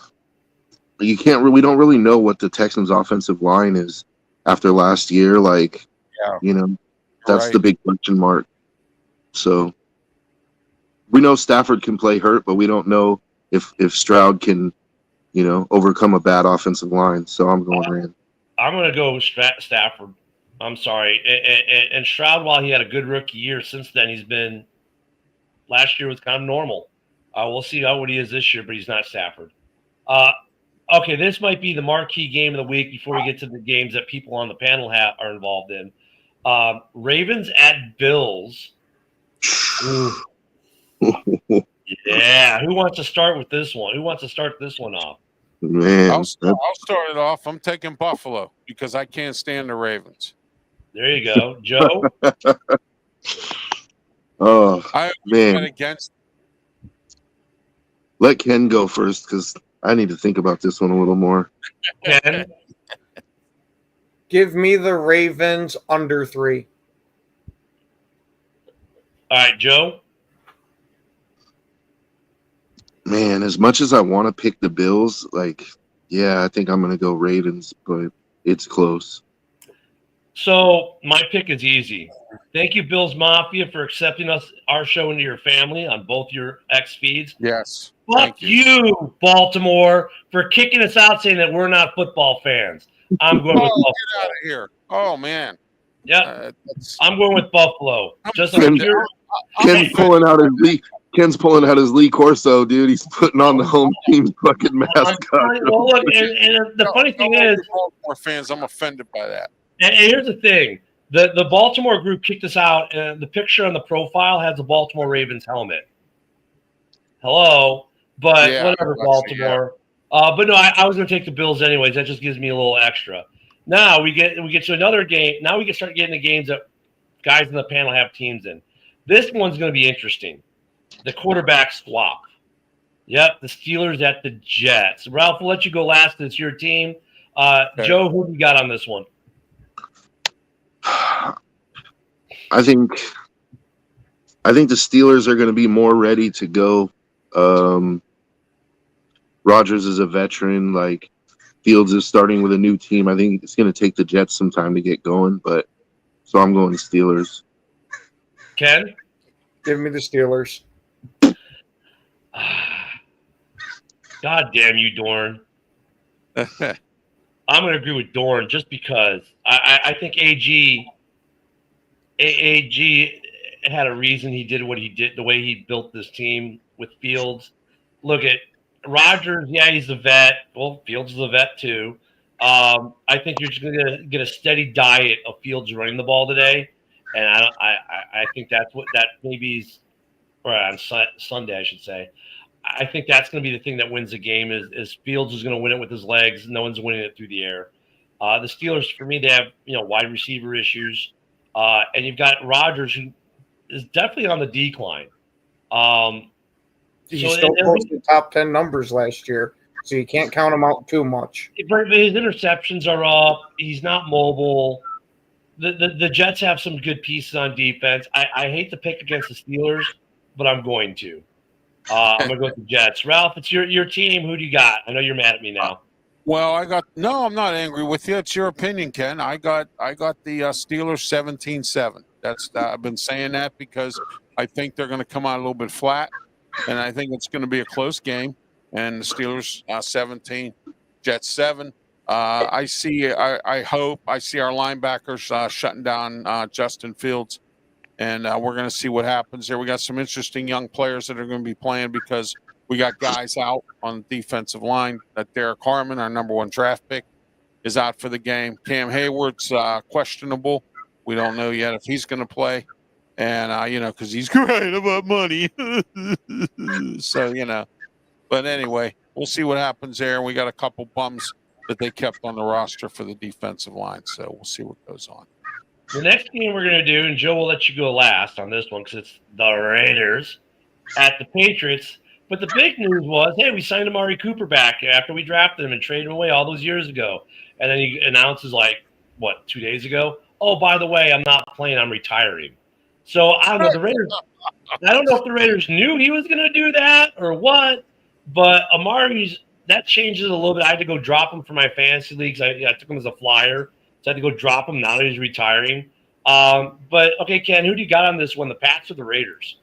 we don't really know what the Texans' offensive line is after last year. Like, that's
right.
the big question mark. So we know Stafford can play hurt, but we don't know if Stroud can, overcome a bad offensive line. So I'm going Rams.
I'm going to go Stafford. I'm sorry. And Stroud, while he had a good rookie year, since then he's been Last year was kind of normal. We'll see what he is this year, but he's not Stafford. Okay, this might be the marquee game of the week before we get to the games that people on the panel are involved in. Ravens at Bills. Yeah, who wants to start with this one? Who wants to start this one off?
Man,
I'll start it off. I'm taking Buffalo because I can't stand the Ravens.
There you go, Joe.
oh
I
man,
went against.
let Ken go first because I need to think about this one a little more.
Ken.
Give me the Ravens under 3.
All right, Joe.
Man, as much as I want to pick the Bills, I think I'm going to go Ravens, but it's close.
So my pick is easy. Thank you, Bills Mafia, for accepting our show into your family on both your X feeds.
Yes.
Fuck
Thank
you, Baltimore, for kicking us out saying that we're not football fans. I'm going with
Get
Buffalo.
out of here! Oh man.
Yep, I'm going with Buffalo. Just like
Ken-
you're.
Ken's pulling out his Lee Corso, dude. He's putting on the home team's fucking mascot.
Well, look, and the funny thing is,
Baltimore fans, I'm offended by that.
and here's the thing: the Baltimore group kicked us out, and the picture on the profile has a Baltimore Ravens helmet. Hello, but
Yeah,
whatever, Baltimore. But no, I was going to take the Bills anyways. That just gives me a little extra. Now we get to another game. Now we can start getting the games that guys in the panel have teams in. This one's going to be interesting. The quarterback swap. Yep, the Steelers at the Jets. Ralph, we'll let you go last. It's your team.
Okay.
Joe, who do you got on this one?
I think the Steelers are going to be more ready to go. Rodgers is a veteran. Fields is starting with a new team. I think it's going to take the Jets some time to get going, so I'm going Steelers.
Ken?
Give me the Steelers.
God damn you, Dorn. I'm going to agree with Dorn just because I think AG had a reason he did what he did, the way he built this team with Fields. Look at Rodgers. Yeah, he's a vet. Well, Fields is a vet too. I think you're just going to get a steady diet of Fields running the ball today, and I think that's what that maybe is, or on Sunday I should say. I think that's going to be the thing that wins the game is Fields is going to win it with his legs. No one's winning it through the air. The Steelers, for me, they have wide receiver issues, and you've got Rodgers, who is definitely on the decline.
He still posted top 10 numbers last year, so you can't count him out too much.
But his interceptions are up. He's not mobile. The Jets have some good pieces on defense. I hate to pick against the Steelers, but I'm going to. I'm going to go with the Jets. Ralph, it's your team. Who do you got? I know you're mad at me now.
Well, I'm not angry with you. It's your opinion, Ken. I got the Steelers 17-7. That's I've been saying that because I think they're going to come out a little bit flat, and I think it's going to be a close game. And the Steelers 17, Jets 7. I hope I see our linebackers shutting down Justin Fields, and we're going to see what happens there. We got some interesting young players that are going to be playing because we got guys out on the defensive line. Derek Harmon, our number 1 draft pick, is out for the game. Cam Hayward's questionable. We don't know yet if he's going to play, and because he's crying about money. So but anyway, we'll see what happens there. We got a couple bums that they kept on the roster for the defensive line, so we'll see what goes on.
The next game we're going to do, and Joe will let you go last on this one because it's the Raiders at the Patriots. But the big news was, hey, we signed Amari Cooper back after we drafted him and traded him away all those years ago. And then he announces 2 days ago, oh, by the way, I'm not playing, I'm retiring. So I don't know the Raiders. I don't know if the Raiders knew he was going to do that or what, but Amari's that changes a little bit. I had to go drop him for my fantasy leagues. I took him as a flyer, so I had to go drop him now that he's retiring. But okay, Ken, who do you got on this one? The Pats or the Raiders?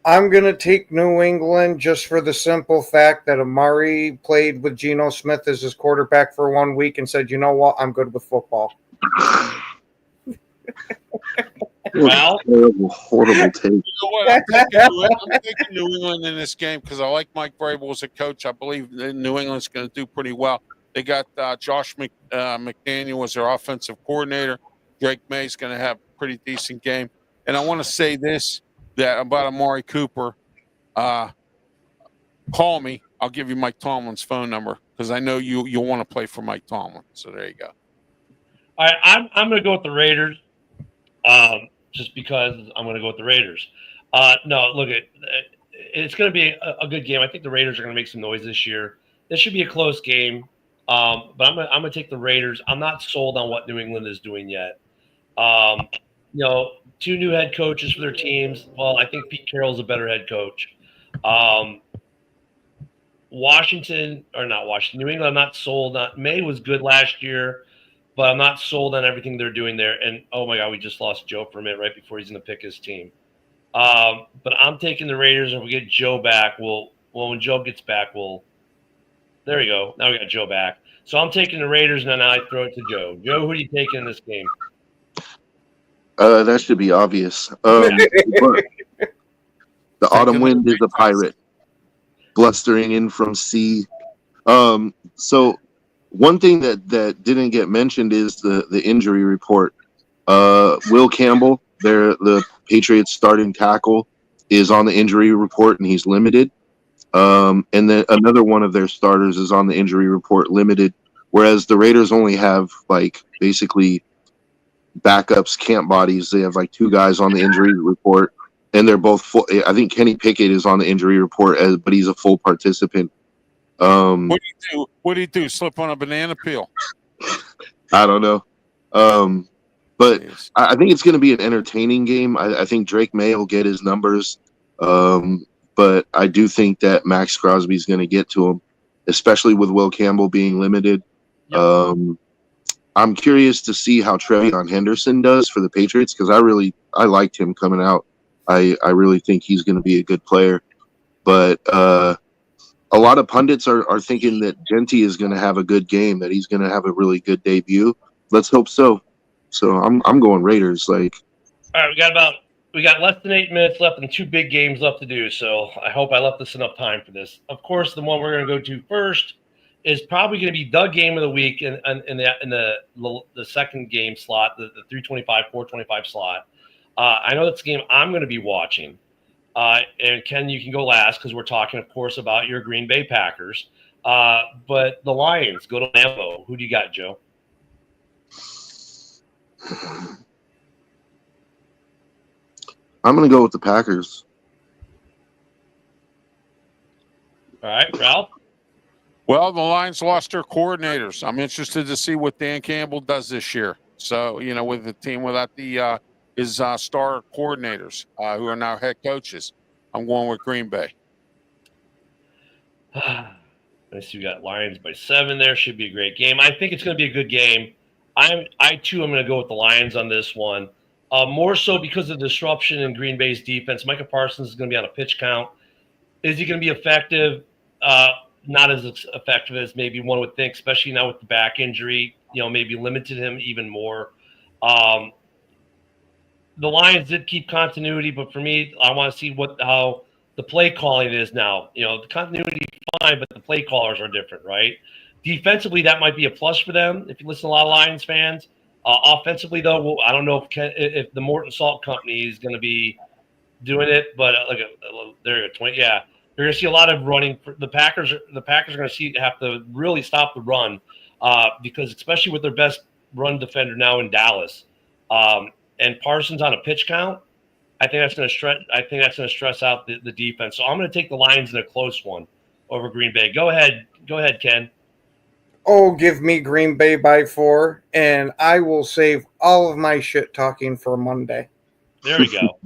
I'm going to take New England just for the simple fact that Amari played with Geno Smith as his quarterback for 1 week and said, you know what, I'm good with football.
Well,
Terrible, horrible take.
You know what? I'm taking New England in this game because I like Mike Vrabel as a coach. I believe that New England's going to do pretty well. They got Josh McDaniel as their offensive coordinator. Drake May's going to have a pretty decent game. And I want to say this that about Amari Cooper. Call me. I'll give you Mike Tomlin's phone number because I know you'll want to play for Mike Tomlin. So there you go.
all right, I'm going to go with the Raiders, just because I'm going to go with the Raiders. No, look, it's going to be a good game. I think the Raiders are going to make some noise this year. This should be a close game, but I'm going to take the Raiders. I'm not sold on what New England is doing yet. Two new head coaches for their teams. Well, I think Pete Carroll's a better head coach. New England, I'm not sold on. May was good last year, but I'm not sold on everything they're doing there. And, oh, my God, we just lost Joe for a minute right before he's going to pick his team. But I'm taking the Raiders. If we get Joe back, when Joe gets back, there we go. Now we got Joe back. So I'm taking the Raiders, and then I throw it to Joe. Joe, who are you taking in this game?
That should be obvious. But the autumn wind is a pirate, blustering in from sea. So one thing that didn't get mentioned is the injury report. Will Campbell, the Patriots starting tackle, is on the injury report and he's limited. And then another one of their starters is on the injury report, limited, whereas the Raiders only have basically backups, camp bodies. They have two guys on the injury report, and they're both full. I think Kenny Pickett is on the injury report, but he's a full participant.
What do you do? Slip on a banana peel?
I don't know. But I think it's going to be an entertaining game. I think Drake May will get his numbers. But I do think that Max Crosby is going to get to him, especially with Will Campbell being limited. Yep. I'm curious to see how Trevion Henderson does for the Patriots because I liked him coming out. I really think he's going to be a good player. But a lot of pundits are thinking that Genty is going to have a good game, that he's going to have a really good debut. Let's hope so. So I'm going Raiders. All
right, we got less than 8 minutes left and 2 big games left to do. So I hope I left us enough time for this. Of course, the one we're going to go to first is probably going to be the game of the week in the second game slot, the 325, 425 slot. I know that's the game I'm going to be watching. And Ken, you can go last because we're talking, of course, about your Green Bay Packers. But the Lions go to Lambeau. Who do you got, Joe?
I'm going to go with the Packers.
All right, Ralph?
Well, the Lions lost their coordinators. I'm interested to see what Dan Campbell does this year. So, with the team without his star coordinators who are now head coaches, I'm going with Green Bay.
I see we got Lions by 7 there. Should be a great game. I think it's going to be a good game. I too am going to go with the Lions on this one. More so because of the disruption in Green Bay's defense. Micah Parsons is going to be on a pitch count. Is he going to be effective? Not as effective as maybe one would think, especially now with the back injury. Maybe limited him even more. The Lions did keep continuity, but for me, I want to see how the play calling is now. The continuity fine, but the play callers are different, right? Defensively, that might be a plus for them if you listen to a lot of Lions fans. Offensively, though, I don't know if the Morton Salt Company is going to be doing it, but they're at 20. Yeah, you're going to see a lot of running. The Packers are going to have to really stop the run because especially with their best run defender now in Dallas, and Parsons on a pitch count, I think that's going to stress out the defense. So I'm going to take the Lions in a close one over Green Bay. Go ahead, Ken.
Oh, give me Green Bay by 4, and I will save all of my shit talking for Monday.
There we go.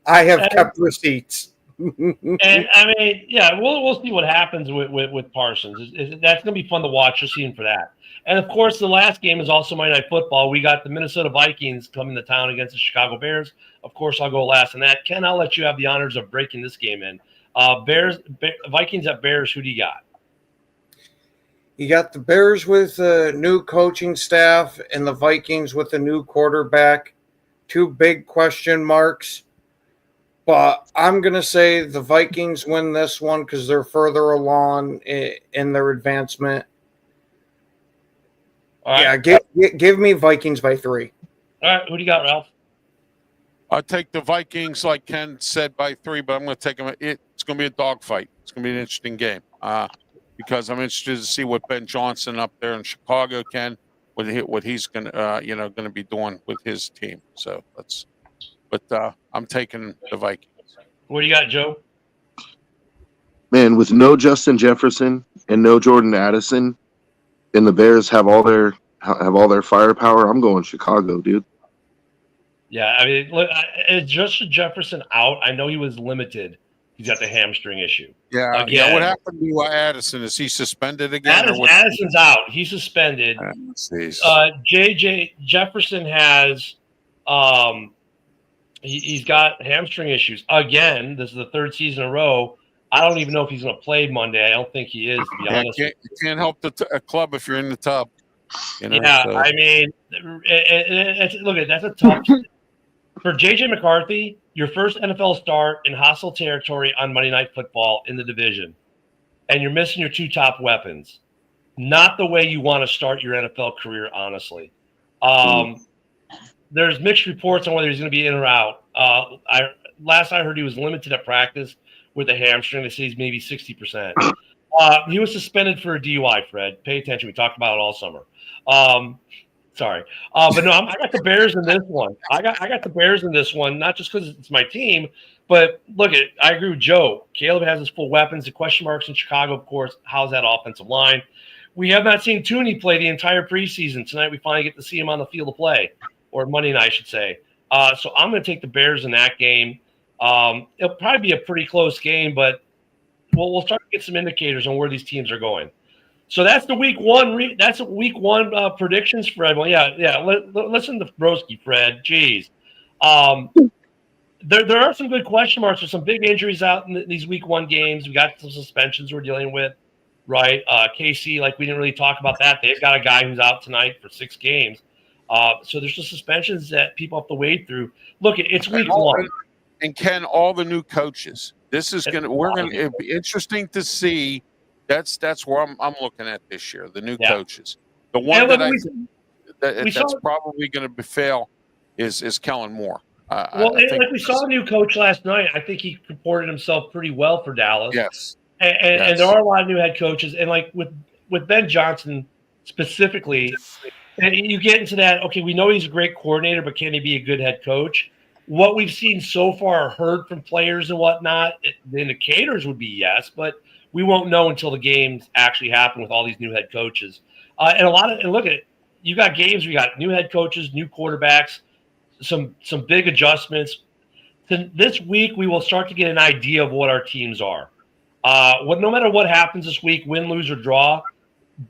I have kept receipts.
And I mean, yeah, we'll see what happens with Parsons. That's going to be fun to watch. Just seeing for that. And of course, the last game is also Monday Night Football. We got the Minnesota Vikings coming to town against the Chicago Bears. Of course, I'll go last on that. Ken, I'll let you have the honors of breaking this game in. Vikings at Bears. Who do you got?
You got the Bears with a new coaching staff and the Vikings with a new quarterback. two big question marks. But I'm going to say the Vikings win this one because they're further along in their advancement.
All right.
Yeah, give me Vikings by 3.
All right. Who do you got, Ralph?
I'll take the Vikings, like Ken said, by 3, but I'm going to take them. It's going to be a dogfight. It's going to be an interesting game because I'm interested to see what Ben Johnson up there in Chicago can, what he's going to, going to be doing with his team. So I'm taking the Vikings.
What do you got, Joe?
Man, with no Justin Jefferson and no Jordan Addison, and the Bears have all their firepower, I'm going Chicago, dude.
Yeah, I mean, look, is Justin Jefferson out? I know he was limited. He's got the hamstring issue.
Yeah.
Again.
Yeah. What happened to Addison? Is he suspended again?
Addison's out. He's suspended. JJ Jefferson has he's got hamstring issues again. This is the 3rd season in a row. I don't even know if he's going to play Monday. I don't think he is, to be honest.
You can't help a club if you're in the tub.
Yeah, so. I mean, look, that's a tough. For J.J. McCarthy, your first NFL start in hostile territory on Monday Night Football in the division, and you're missing your 2 top weapons. Not the way you want to start your NFL career, honestly. There's mixed reports on whether he's going to be in or out. Last I heard, he was limited at practice with a hamstring. They say he's maybe 60%. He was suspended for a DUI, Fred. Pay attention. We talked about it all summer. Sorry. But no, I got the Bears in this one. I got the Bears in this one, not just because it's my team, but look, I agree with Joe. Caleb has his full weapons. The question marks in Chicago, of course, how's that offensive line? We have not seen Tooney play the entire preseason. Tonight we finally get to see him on the field of play, or Monday night, I should say. So I'm going to take the Bears in that game. It'll probably be a pretty close game, but we'll start to get some indicators on where these teams are going. So that's the week one. That's week one predictions, Fred. Well, yeah. Listen to Broski, Fred. Jeez. There are some good question marks. There's some big injuries out in these week one games. We got some suspensions we're dealing with, right? KC, like we didn't really talk about that. They've got a guy who's out tonight for 6 games. So there's some suspensions that people have to wade through. Look, it's week one.
And Ken, all the new coaches. This is it'll be interesting to see. That's where I'm looking at this year. The new coaches. The one that's probably going to fail is Kellen Moore.
We saw a new coach last night. I think he comported himself pretty well for Dallas.
Yes.
And there are a lot of new head coaches. And like with Ben Johnson specifically, and you get into that, okay, we know he's a great coordinator, but can he be a good head coach? What we've seen so far, heard from players and whatnot, the indicators would be yes, but we won't know until the games actually happen with all these new head coaches. And look at it, you got games, we got new head coaches, new quarterbacks, some big adjustments. This week, we will start to get an idea of what our teams are. No matter what happens this week, win, lose, or draw,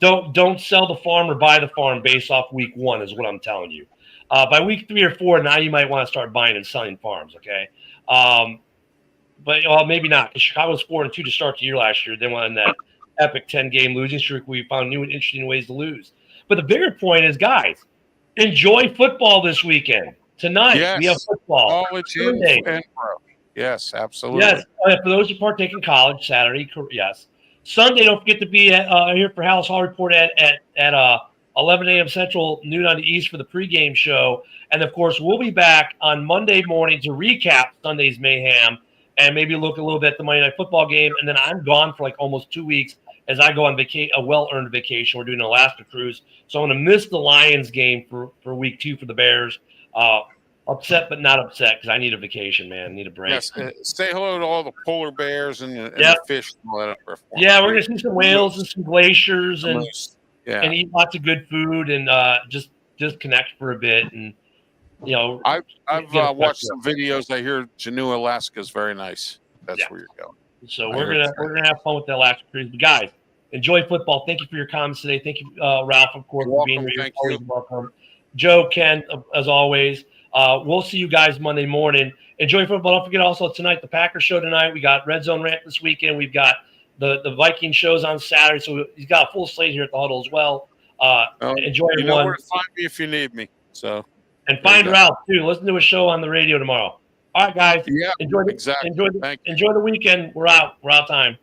don't sell the farm or buy the farm based off week one is what I'm telling you. By week 3 or 4, now you might want to start buying and selling farms, okay? But maybe not, because Chicago was 4-2 to start the year last year. They went on that epic 10-game losing streak where we found new and interesting ways to lose. But the bigger point is, guys, enjoy football this weekend. Tonight, we have football.
Oh, it's in. Yes, absolutely.
Yes, for those who partake in college, Saturday, yes. Sunday, don't forget to be here for Hallis Hall Report at 11 a.m. Central, noon on the East for the pregame show. And, of course, we'll be back on Monday morning to recap Sunday's mayhem and maybe look a little bit at the Monday Night Football game. And then I'm gone for like almost 2 weeks as I go on a well-earned vacation. We're doing an Alaska cruise. So I'm going to miss the Lions game for week 2 for the Bears. Upset but not upset because I need a vacation, man. I need a break.
Yes, say hello to all the polar bears and the fish and all that.
Yeah, we're going to see some whales and some glaciers and eat lots of good food and just connect for a bit. And I've
watched some videos. I hear Juneau, Alaska is very nice. That's where you're going.
So we're gonna have fun with the Alaska cruise. But guys, enjoy football. Thank you for your comments today. Thank you, Ralph, of course, for being here. Always welcome. Joe, Ken, as always. We'll see you guys Monday morning. Enjoy football. Don't forget also tonight, the Packers show tonight. We got Red Zone Rant this weekend. We've got the Viking shows on Saturday. So he's got a full slate here at the Huddle as well. Enjoy everyone.
You know where to find me if you need me. So
And
There
find
you go.
Ralph too. Listen to a show on the radio tomorrow. All right, guys.
Yeah,
Enjoy the
exactly.
enjoy the
Thank you.
enjoy the weekend. We're out. We're out time.